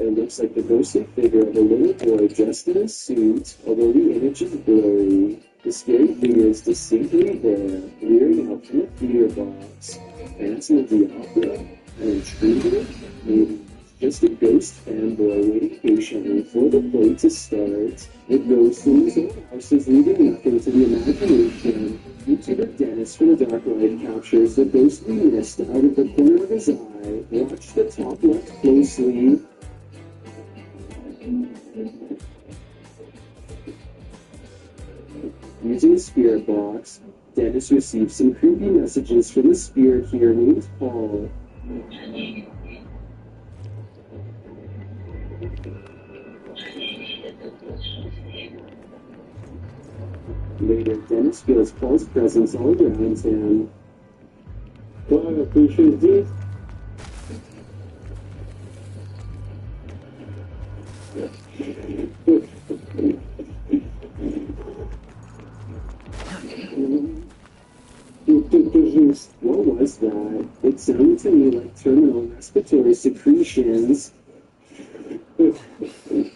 It looks like the ghostly figure of a little boy dressed in a suit, although the image is blurry. The scary figure is distinctly there, leering out from the theater box. Phantom of the Opera? An intruder? Maybe just a ghost fanboy waiting patiently for the play to start. The ghost in his own house is leaving nothing to the imagination. YouTuber Dennis from Dark Life captures the ghostly mist out of the corner of his eye. Watch the top left closely. Using the spirit box, Dennis receives some creepy messages from the spirit here named Paul. Later, Dennis feels Paul's presence all around him. Well, I appreciate this. What was that? It sounded to me like terminal respiratory secretions. If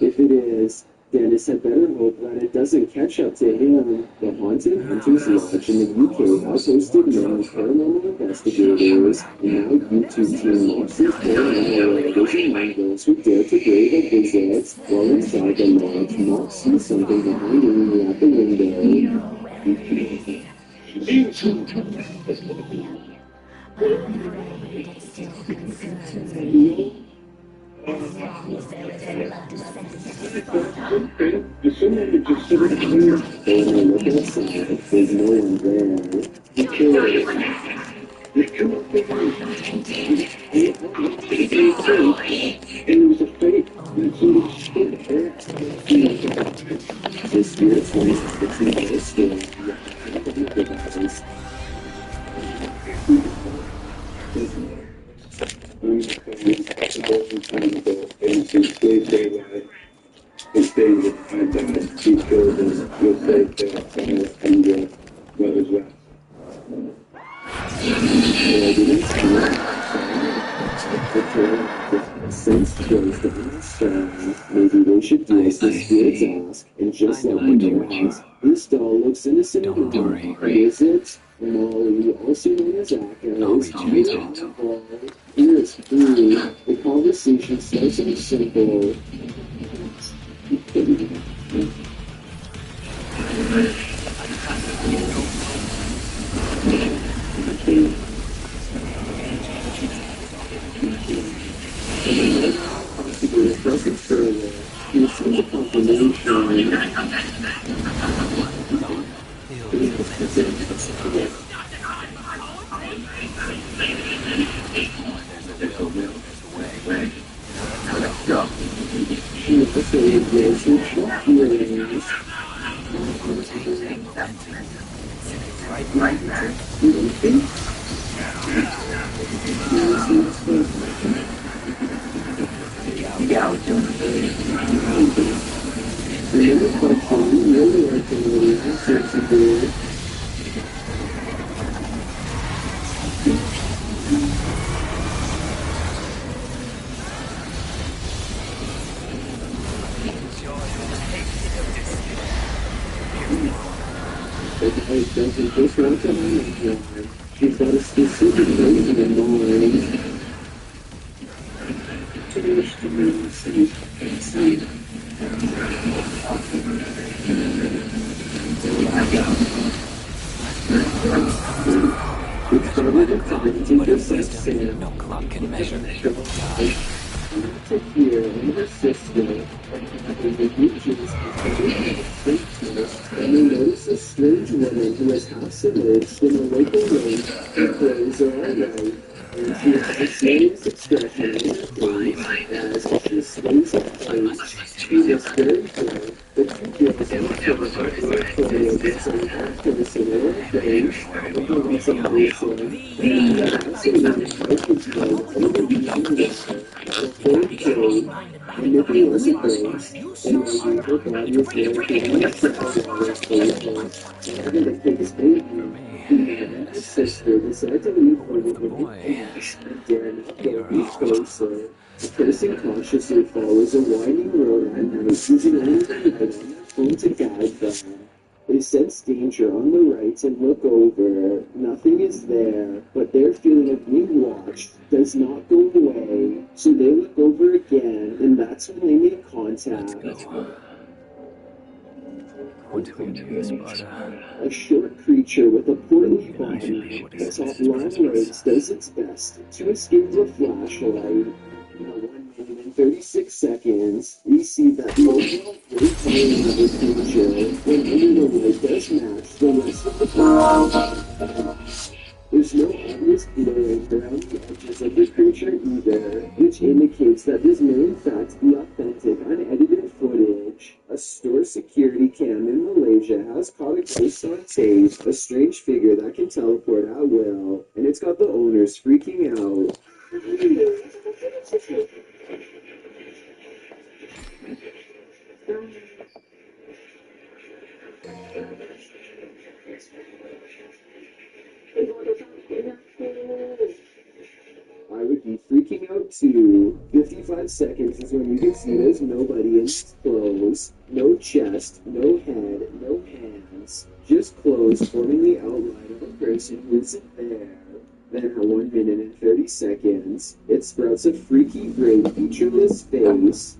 it is, Dennis had better hope that it doesn't catch up to him. The Haunted Hunters Lodge in the UK has hosted many paranormal investigators, and now YouTube team Lobster's Paranormal is among those who dare to brave a visit. While inside the lodge, Mark sees something behind him at the window. There's no one there. And it was a fake. The spirit's voice is the truth of the story. Since closed down the stone, maybe they should do as the spirits ask, and just like the dogs, this doll looks innocent enough. Is it? Molly, also known as Akka, is hiding on the ball. Here is free. The conversation starts out simple. Pressing further, you see the confirmation. She facilitates your shock hearings. Right there. You don't think? Remember question, you really are doing research to do. It doesn't just want to manage. She's got a specific reason in mind. It's probably the time to take a Sam. No clock can measure time. To hear and persist with it. When the beaches and they notice a strange woman who has half submerged in a local lake. Her clothes are all white, and she has a serious expression on her face as she stays in place to this very day. The two girls all celebrate their photos as a one person or a face, and they want some person, and the absolute no control over the very true, and if he was supposed, and maybe her body is there to use the water's favor, having to take his baby, and his sister decide to leave her with the weakness and dare not go any closer. The person cautiously follows a winding road at night, using only the light on their phone to guide them. They sense danger on the right and look over. Nothing is there, but their feeling of being watched does not go away. So they look over again, and that's when they make contact. What do we do, Sparta? A short creature with a portly body, its top long legs, does its best to escape the flashlight. In 1 minute and 36 seconds, we see that the overall great view of the creature, when under the light, does match the rest of the body. There's no obvious blurring around the edges of the creature either, which indicates that this may in fact be authentic, unedited footage. A store security cam in Malaysia has caught a ghost on tape, a strange figure that can teleport at will, and it's got the owners freaking out. I would be freaking out too. 55 seconds is when you can see there's nobody in its clothes. No chest, no head, no hands. Just clothes forming the outline of a person who isn't there. Then at 1 minute and 30 seconds, it sprouts a freaky gray featureless face.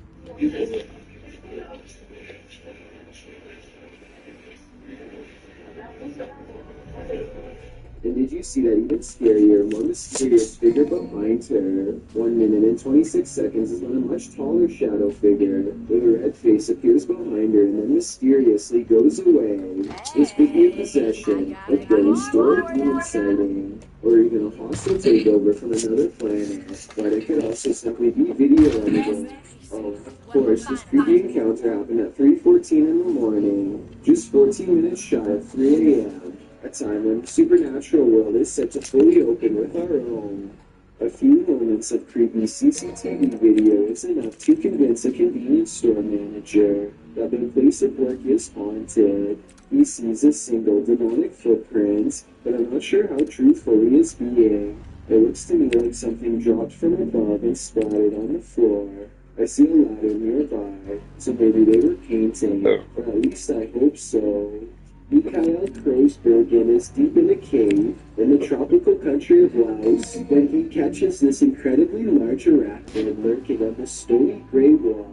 And did you see that even scarier, more mysterious figure behind her? 1 minute and 26 seconds is when a much taller shadow figure with a red face appears behind her and then mysteriously goes away. This could be a possession, a ghost, or a demon sighting, or even a hostile takeover from another planet. But it could also simply be video evidence. Oh, of course, this creepy encounter happened at 3:14 in the morning, just 14 minutes shy of 3 a.m. A time when the supernatural world is set to fully open with our own. A few moments of creepy CCTV video is enough to convince a convenience store manager that their place of work is haunted. He sees a single demonic footprint, but I'm not sure how truthful he is being. It looks to me like something dropped from above and splattered on the floor. I see a ladder nearby, so maybe they were painting, or at least I hope so. Mikhail Kreuzbergen is deep in a cave in the tropical country of Laos when he catches this incredibly large arachnid lurking on the stony gray wall.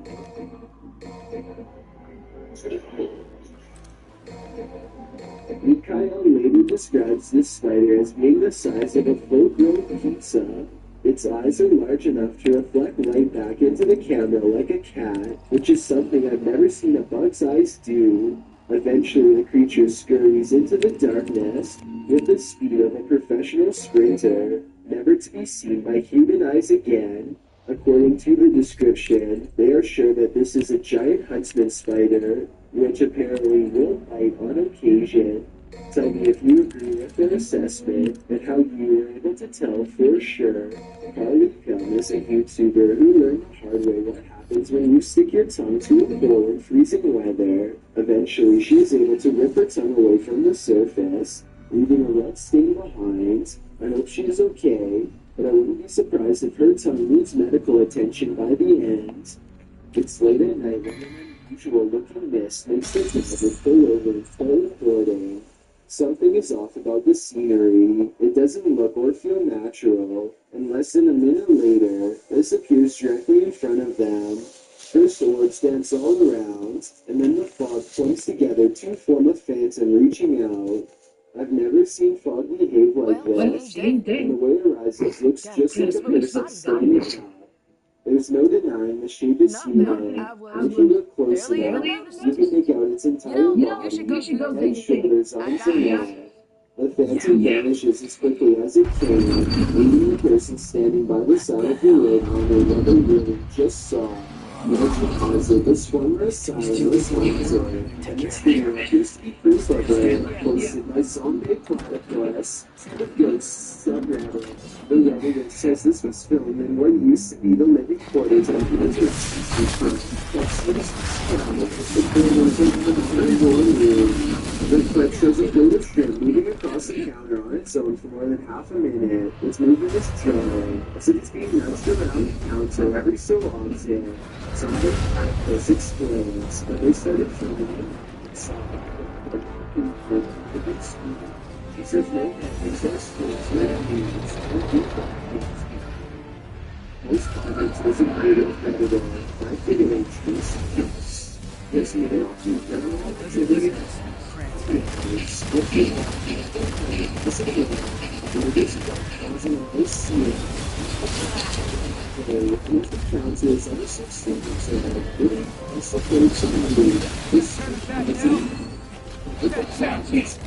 Mikhail later describes this spider as being the size of a full-grown pizza. Its eyes are large enough to reflect light back into the camera like a cat, which is something I've never seen a bug's eyes do. Eventually, the creature scurries into the darkness with the speed of a professional sprinter, never to be seen by human eyes again. According to the description, they are sure that this is a giant huntsman spider, which apparently will bite on occasion. Tell me if you agree with their assessment and how you were able to tell for sure. Carly Gum is a YouTuber who learned the hard way what happens when you stick your tongue to a bowl in freezing weather. Eventually, she is able to rip her tongue away from the surface, leaving a red stain behind. I hope she is okay, but I wouldn't be surprised if her tongue needs medical attention by the end. It's late at night when an unusual-looking mist makes the desert pull over and start recording. Something is off about the scenery. It doesn't look or feel natural. And less than a minute later, this appears directly in front of them. First orbs dance all around, and then the fog points together to form a phantom reaching out. I've never seen fog behave like this, and the way it rises looks just like a person standing atop. There's no denying the shape is human, and if you look close enough, you can make out its entire body, head, shoulders, arms, and neck. The phantom vanishes as quickly as it came, leaving the person standing by the side of the road on what they really just saw. Legend has it this former asylum was haunted, and this video appears to be proof of it, posted by Zombie Platypus, the Ghost subreddit. The Reddit says this was filmed in what used to be the living quarters of the The clip shows a plate of shrimp moving across the counter on its own for more than half a minute. Its movement is jarring, as it is being nudged around the counter every so often. Something Platypus explains that they started filming He says no access tools were used to do that. Most comments was a greater predator, activating trees. This may not be general activity. It's looking at this again. This causing this scene. If the counter is under 16%, it is supposed to be this with the counties.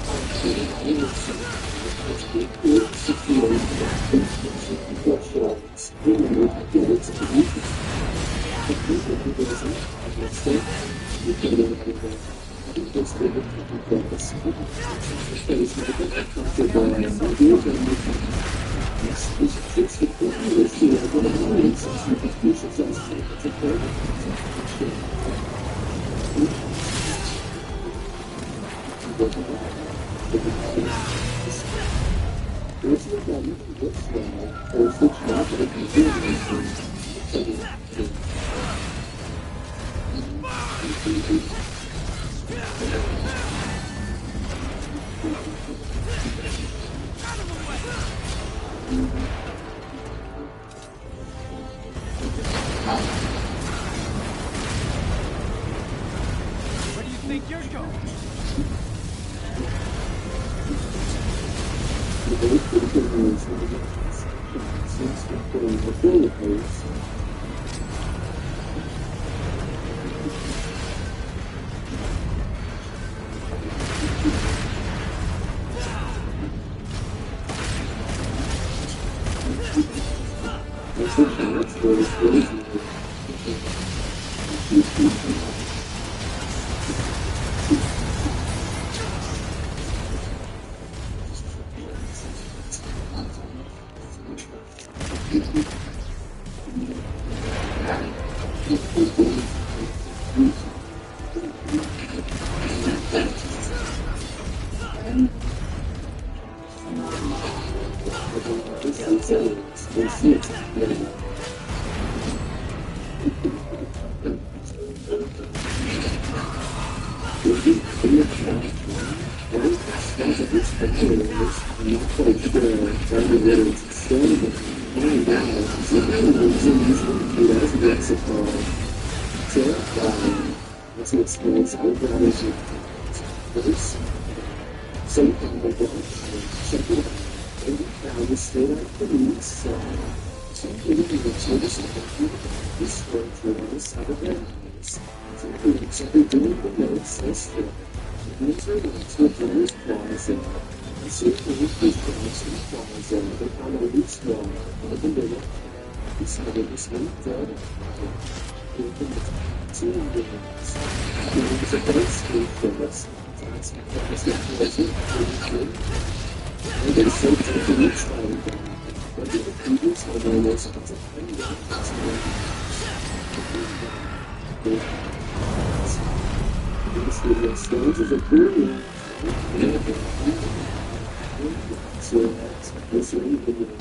Where do you think you're going?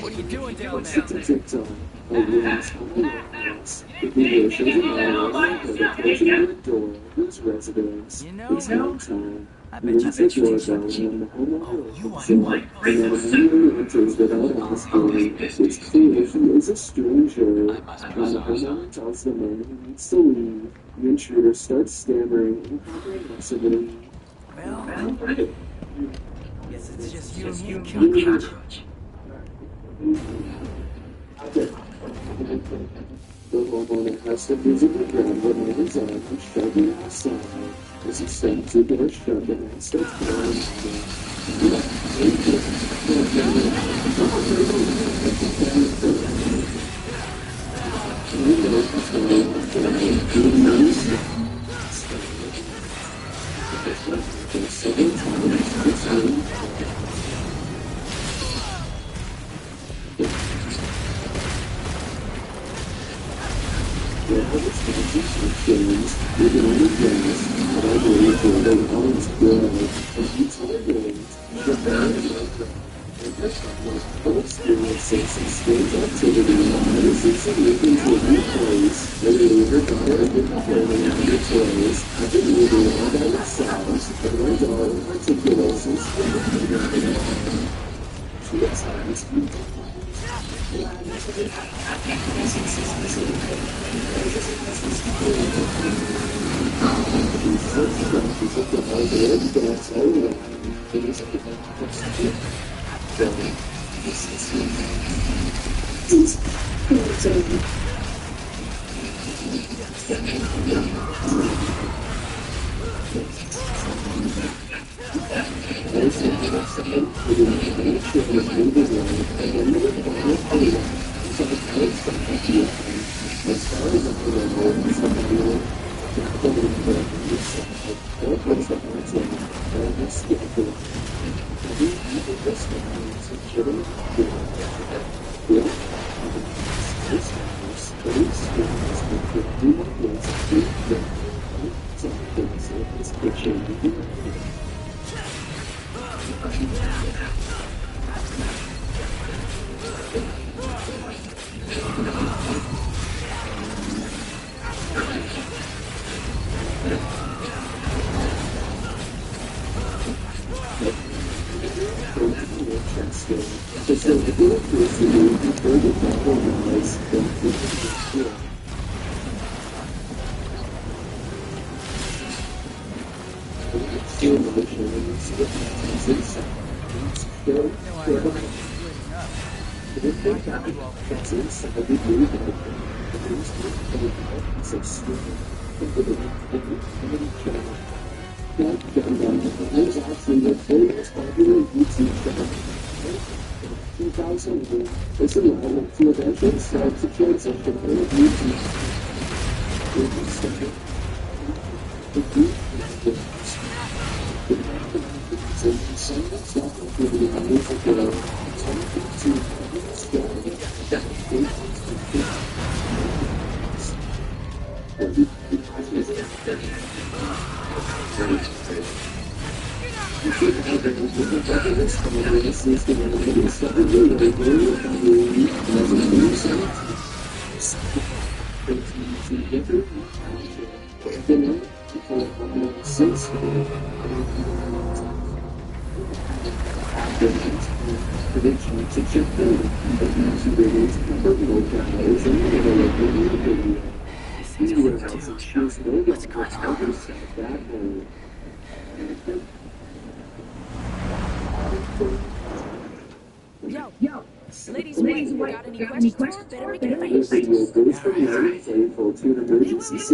What are you doing down there? You know, I bet you think you're something. Oh, you are my It's clear he is a stranger. When the homeowner tells the man he needs to leave, the intruder starts stammering incomprehensibly. Well, you Guess it's just you and me, cockroach. The homeowner has to visibly grab the neighbor's arm and shove him outside as he slams the door shut and then starts blowing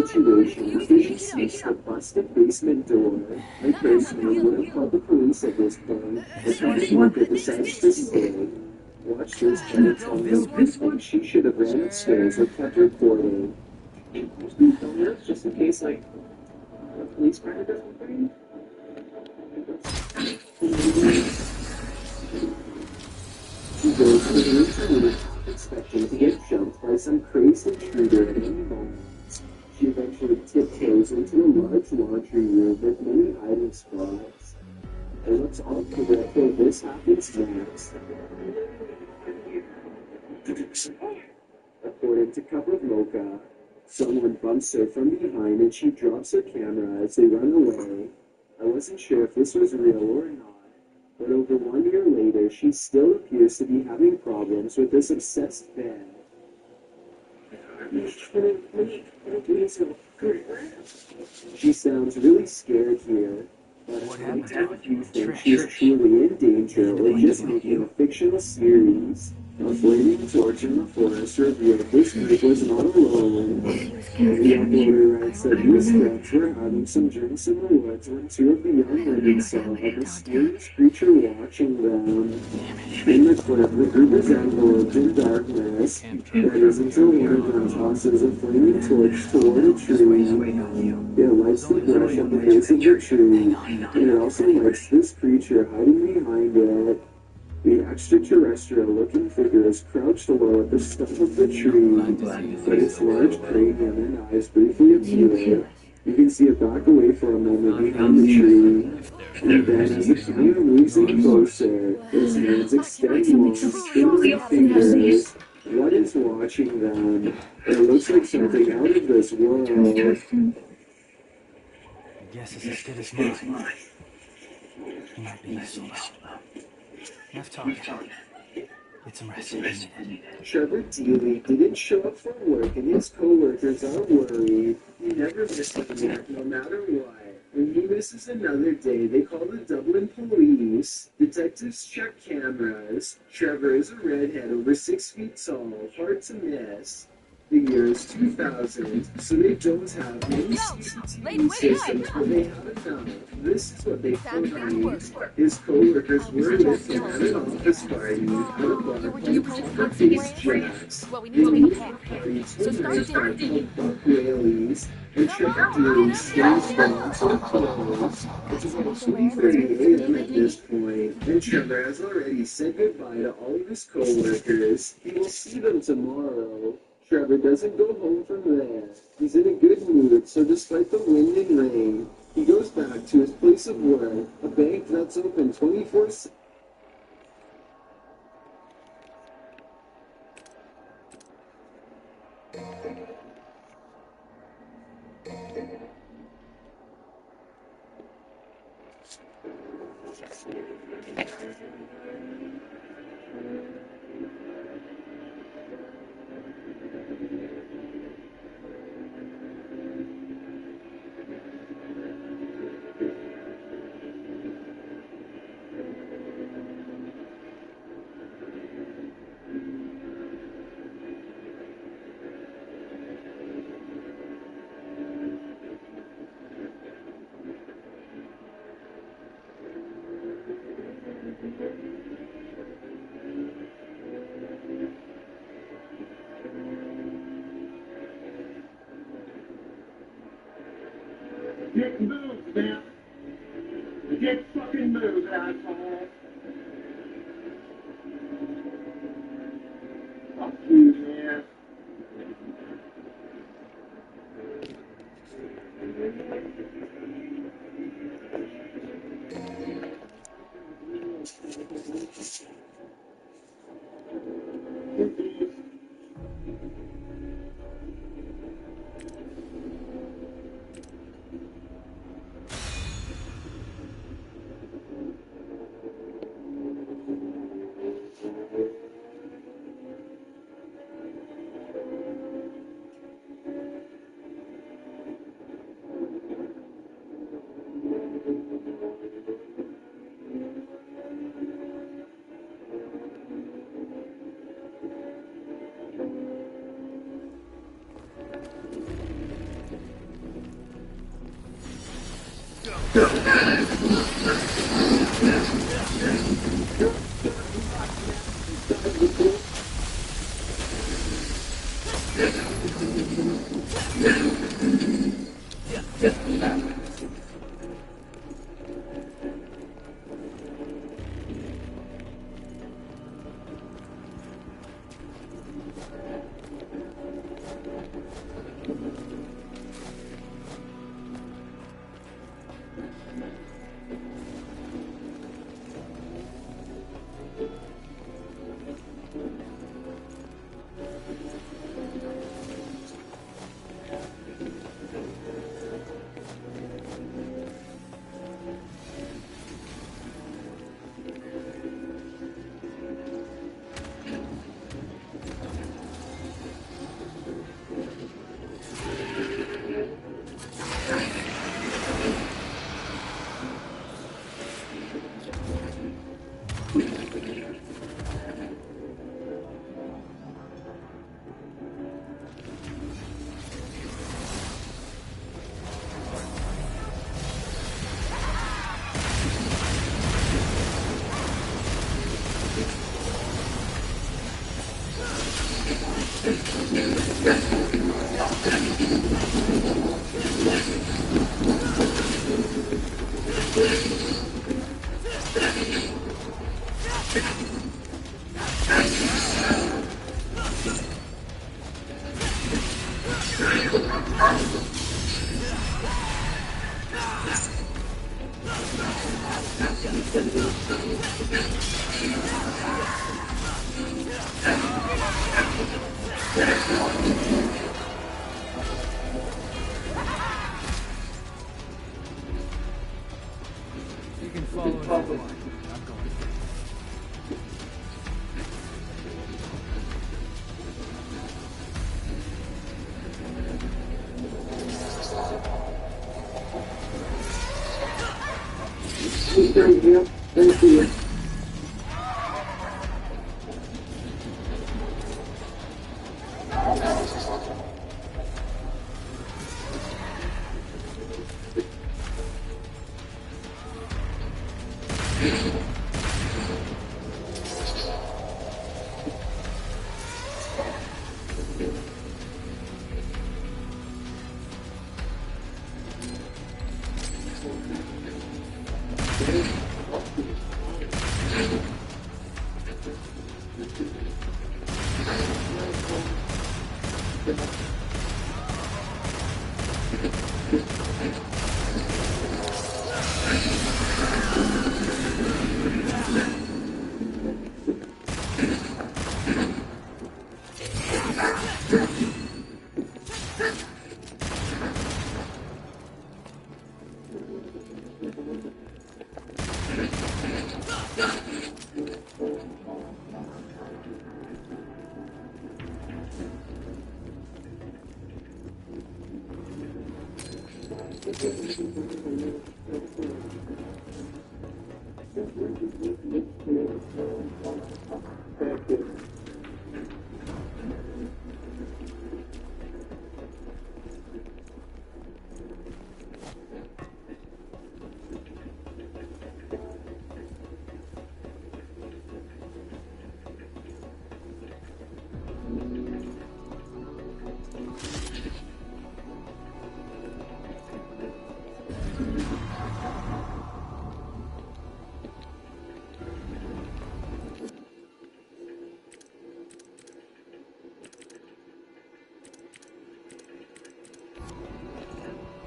situation, efficiency, the busted basement door. I personally would have called the police at this point. If the worker decides to stay, watch this Jenny tell me this one she should have ran upstairs or kept recording. Just in case, like, a police car doesn't bring. She goes to the room expecting to get jumped by some crazy intruder at any moment. She eventually tiptoes into a large laundry room with many hiding spots. It looks all correct though this happens next. According to Cup of Mocha, someone bumps her from behind and she drops her camera as they run away. I wasn't sure if this was real or not, but over 1 year later, she still appears to be having problems with this obsessed fan. She sounds really scared here. But What how many happened? times do you think she's truly in danger or just making a fictional series? A flaming torch in the forest revealed this group was not alone. The uploader writes that these friends were having some drinks in the woods when two of the young women saw a mysterious creature watching them. In the clip, the group is enveloped in darkness. That is until one of them tosses a flaming torch toward a tree. It lights the brush at the base of the tree, and it also lights this creature hiding behind it. The extraterrestrial-looking figure is crouched low at the stump of the tree, but its large cranium and eyes briefly appear. You can see it back away for a moment behind the tree, and then as the camera moves in closer, its hands extend long, skinny fingers. What is watching them? It looks like something out of this world. Your guess is as good as mine. He might be useful though. Enough talking. Get some rest. You need it. Trevor Dealey didn't show up for work, and his coworkers are worried. He never misses work, no matter what. When he misses another day, they call the Dublin police. Detectives check cameras. Trevor is a redhead over 6 feet tall, hard to miss. The year is 2000, so they don't have many CCTV systems, but they have enough. This is what they find. His co-workers were with him at an office party at a bar called Superbeast Jacks. They moved the party to a nightclub called Buck Whaley's, and Trevor Dealey stays down till close, which is about 2:30 a.m. at this point, and Trevor has already said goodbye to all of his co-workers. He will see them tomorrow. Trevor doesn't go home from there. He's in a good mood, so despite the wind and rain, he goes back to his place of work, a bank that's open 24/7. Get moved, man. Get fucking moved, asshole. Fuck you, man. You can follow it if you want. I'm going. Thank you. Thank you.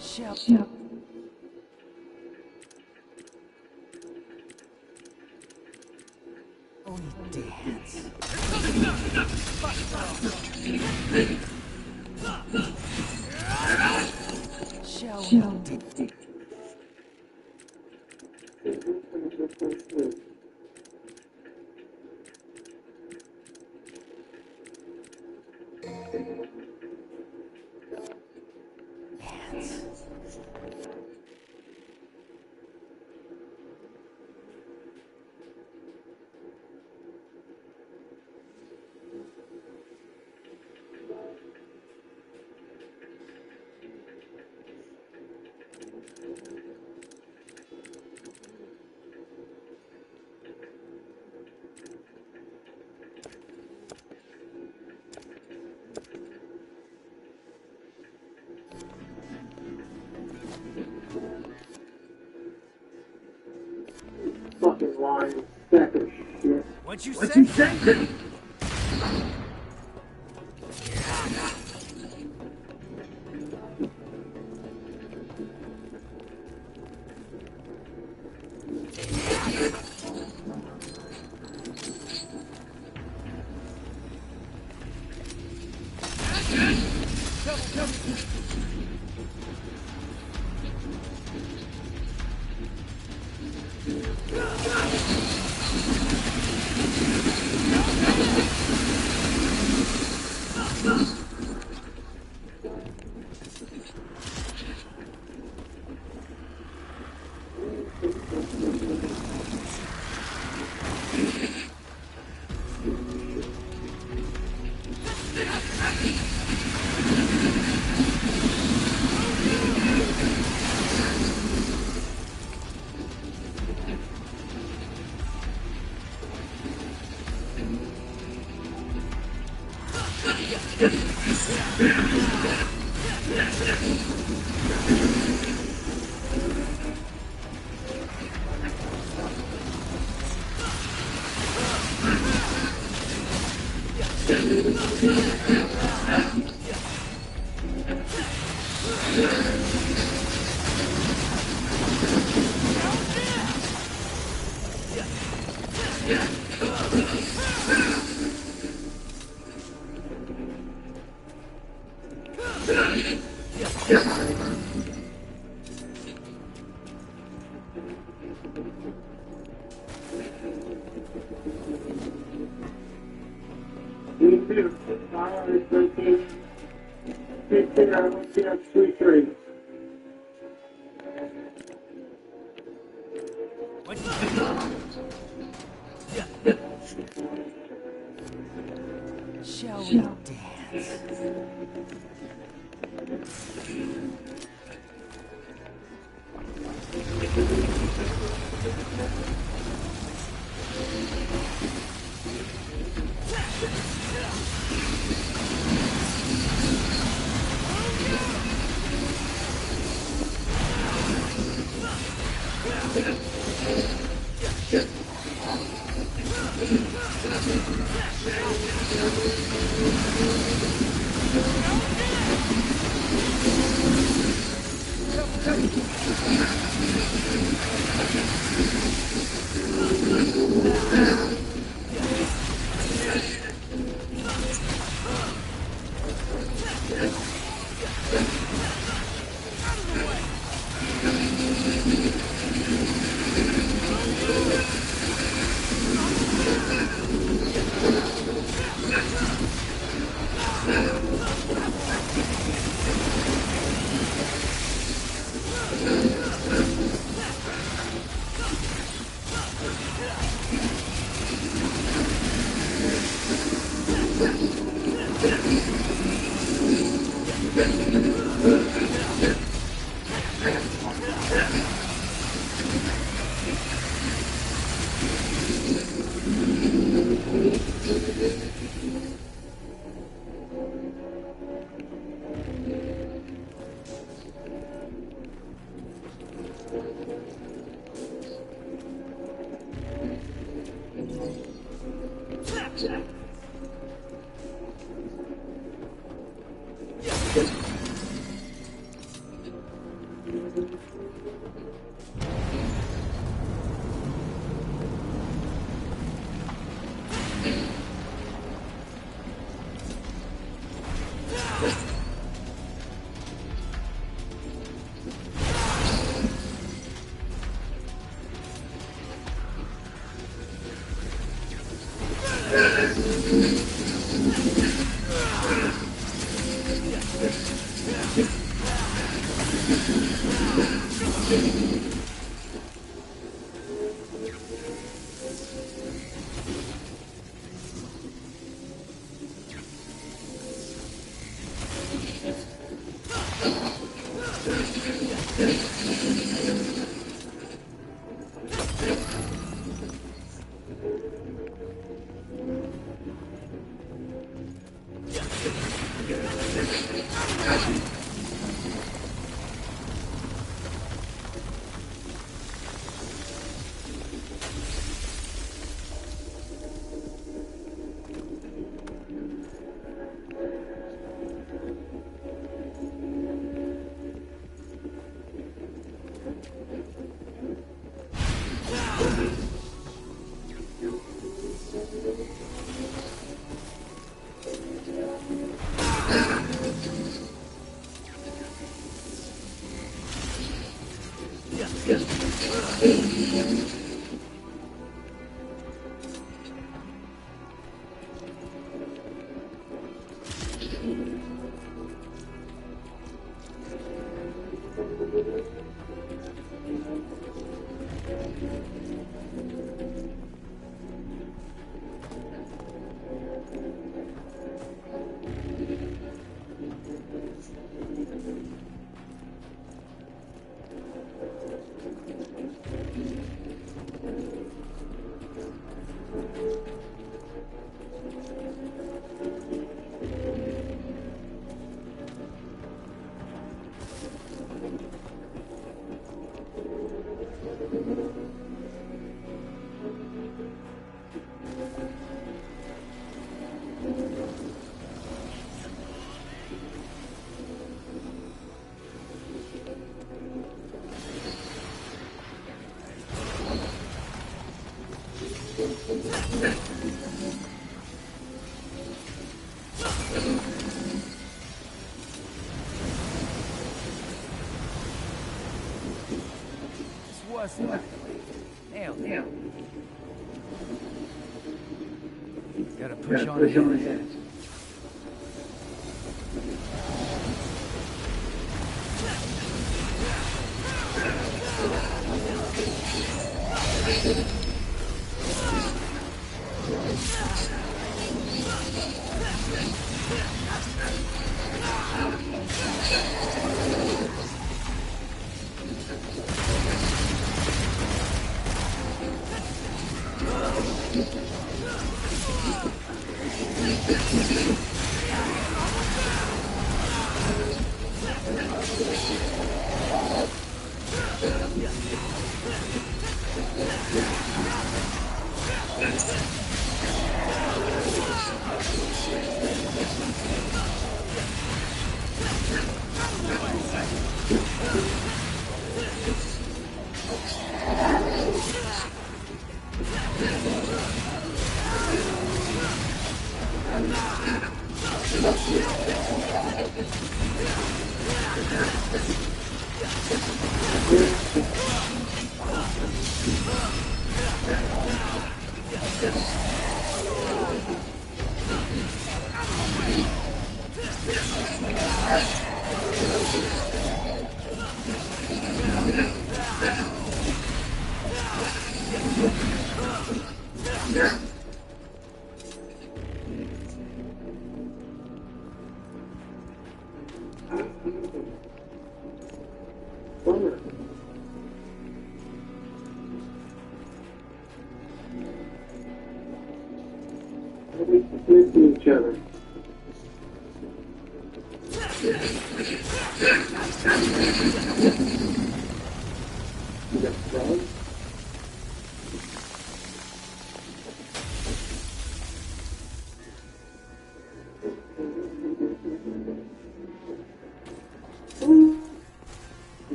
Shell. Only dance. Shell. Fucking lying sack of shit. What'd you say? You too. Alright, 13. 15, I don't see that 3-3. Shall we dance? This was definitely nailed it. Gotta push on ahead. Bummer. We missing each other. You got frogs?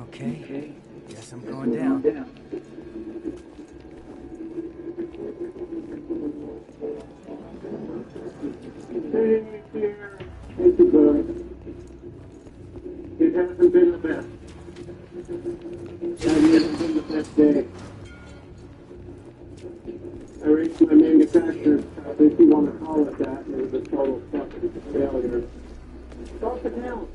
Okay, guess I'm going down. Hey, dear. Thank you, bud. It hasn't been the best. It hasn't been the best day. I raced my manufacturer's cup, if you want to call it that, and it was a total fucking failure. Stop it now.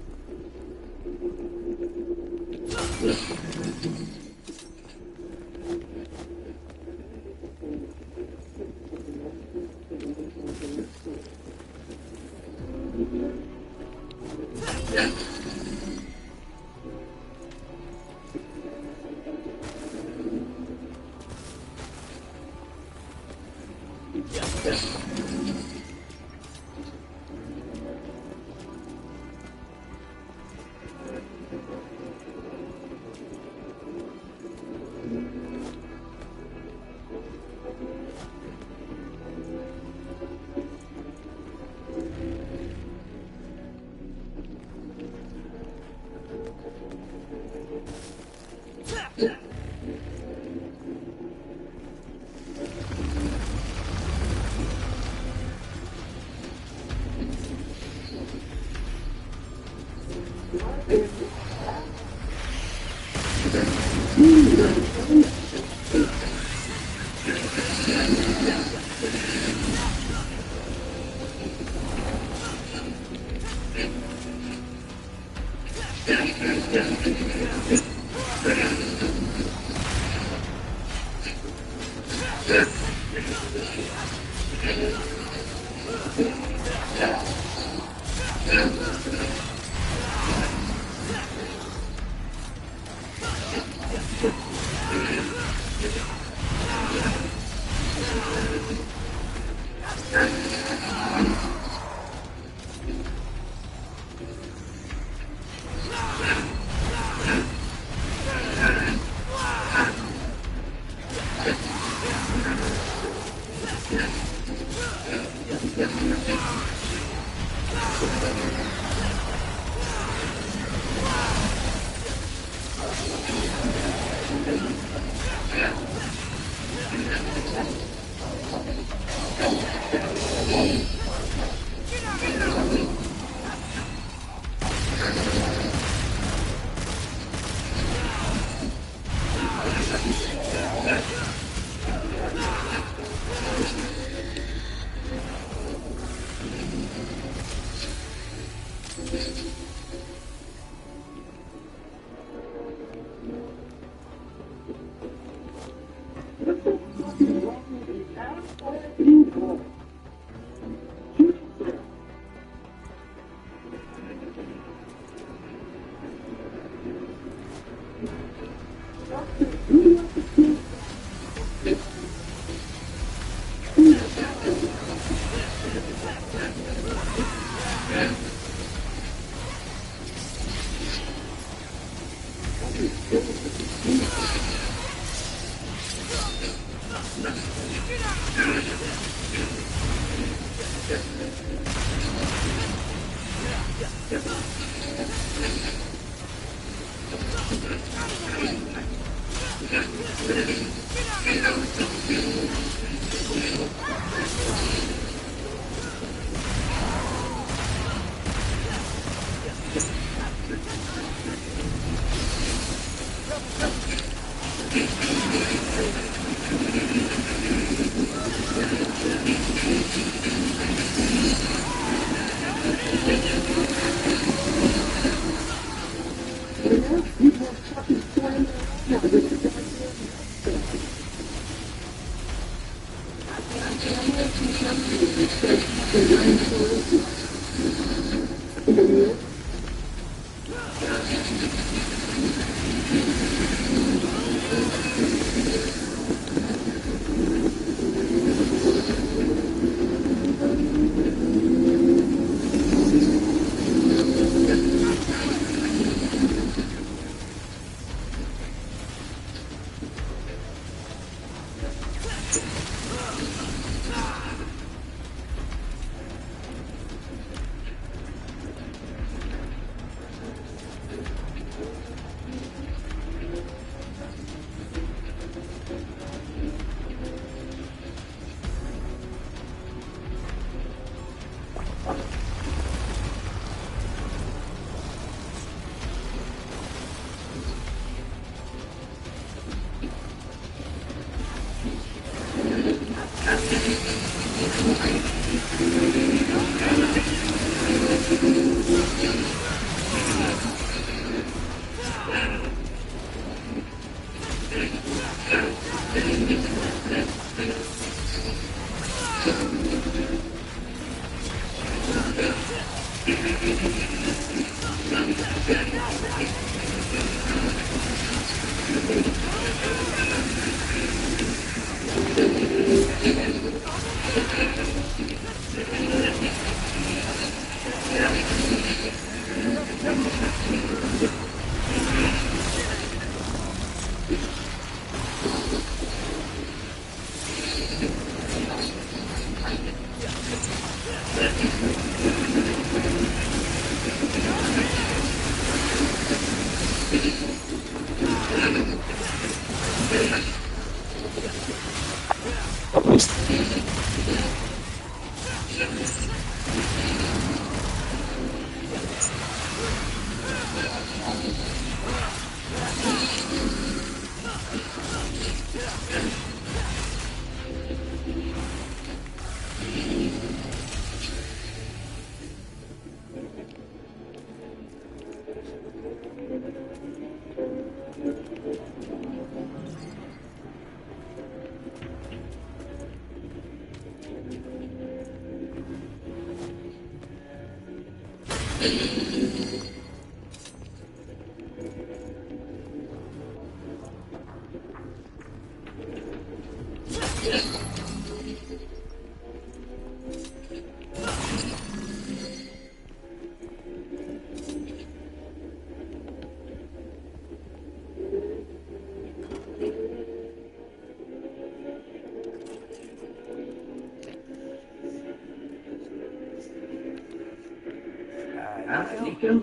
Nico?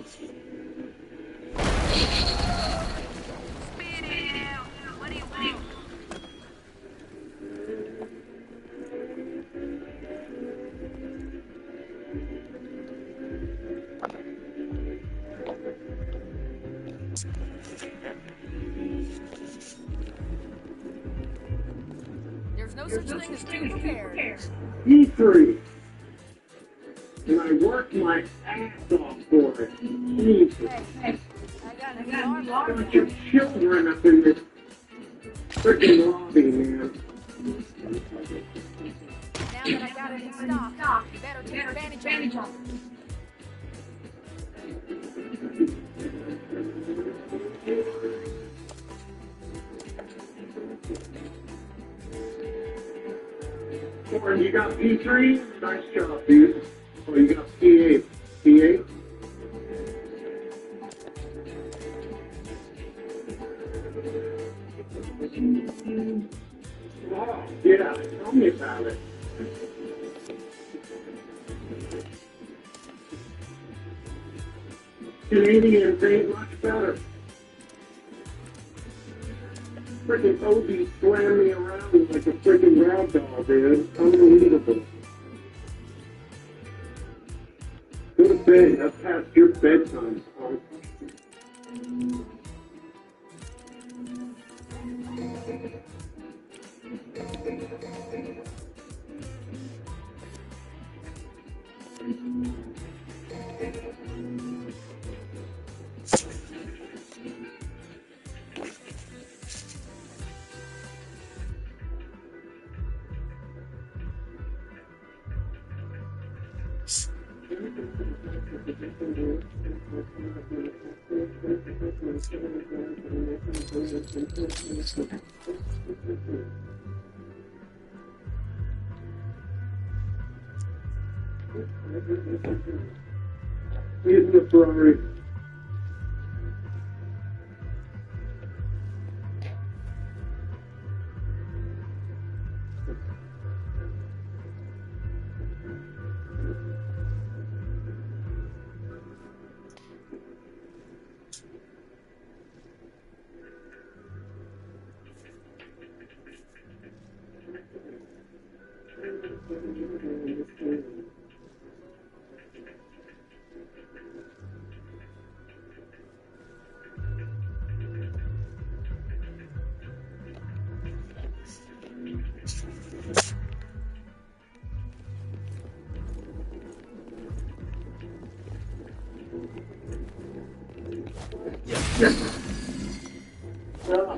What do you want? There's no such thing as too prepared. E3. And I worked my ass off for it. Jesus. Hey, I got an Bunch of children up in this freaking lobby, man. Now that I got it in stock, you better take advantage of it. Warren, you got P3? Nice job, dude. Oh, you got P8. P8? Oh, yeah, tell me about it. Canadians ain't much better. Freaking Obi slammed me around like a freaking rag doll, dude. Unbelievable. Go to bed. That's past your bedtime, punk. Here's the Ferrari.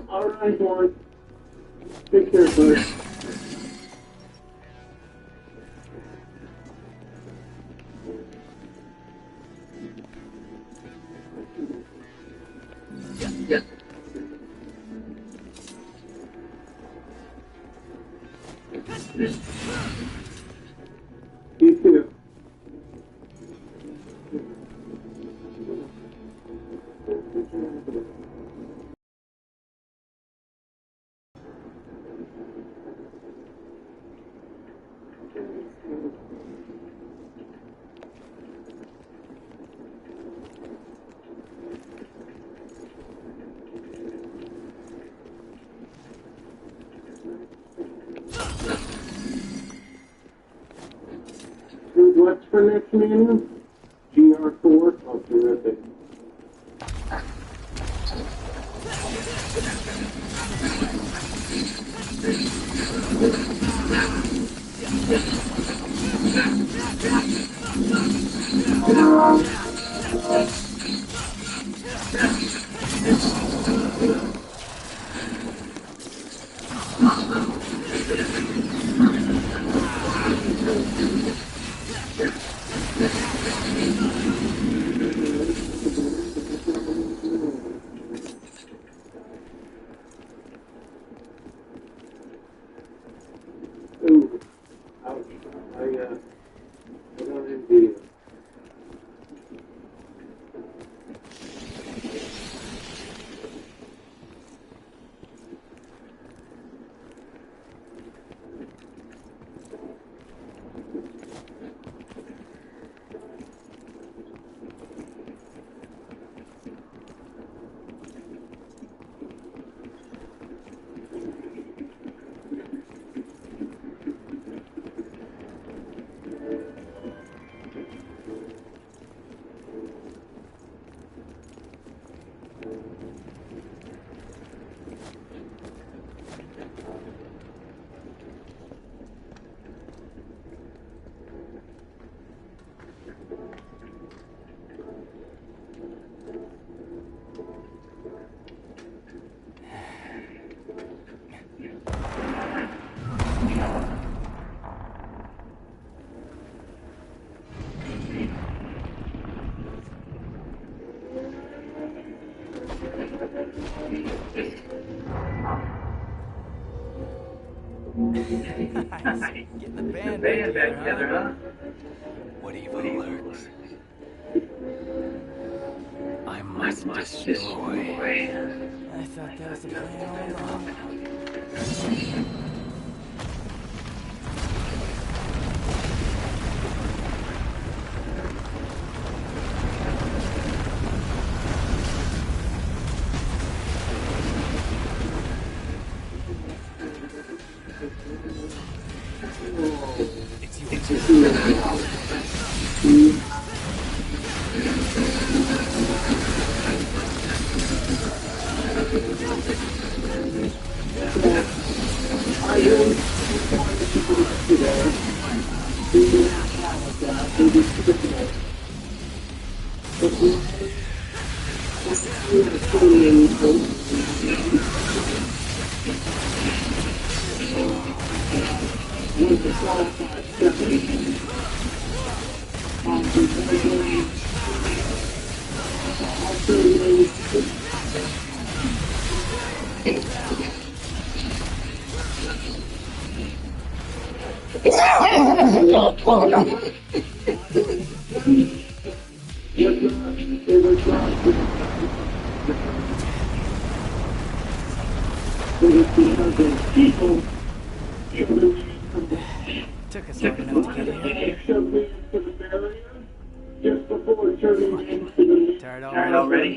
All right, Warren. Take care, buddy. Yeah. You too. Dude, what's for next menu? GR4? Oh, terrific. Ooh, ouch. I don't envy you. Getting the band back together, huh? What evil lurks? I must destroy. I thought that was the plan all along. Took us long enough to get here. Tired already?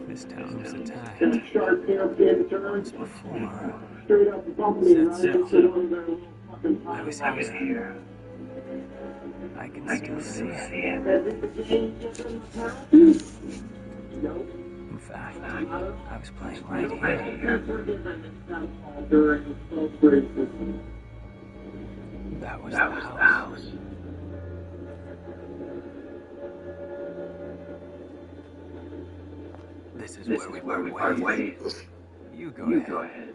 This town was attacked once before. Said so. I was here. I can still see it. In fact, I was playing right here. That was the house. This is where we part ways. You go ahead.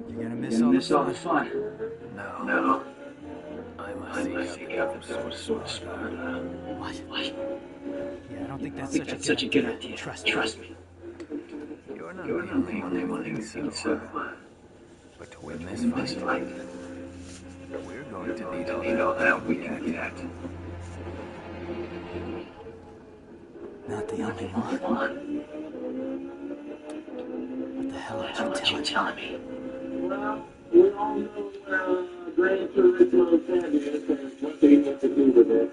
You're gonna miss all the fun. No. I must seek out the source. What? Yeah, I don't think that's such a good idea. Trust me. You're not the only one who thinks so. But to win this fight, we're going to need all the help we can get. Not the only one. What the hell are you telling me? Well, we all know where Gran Turismo's head is and what they need to do with it.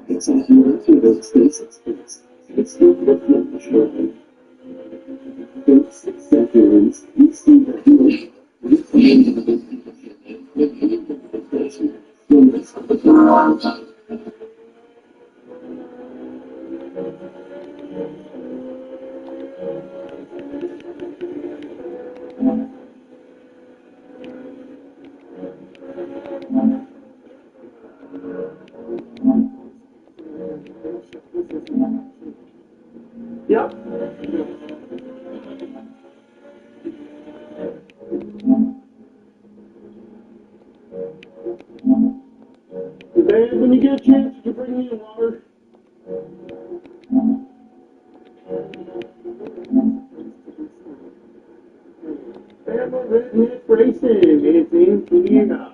It's a human to those spaces. It's the different shortly. Those seconds, you see the human. Yep. Dad, when you get a chance, would you bring me a water? Family Redneck Racing, anything for you now?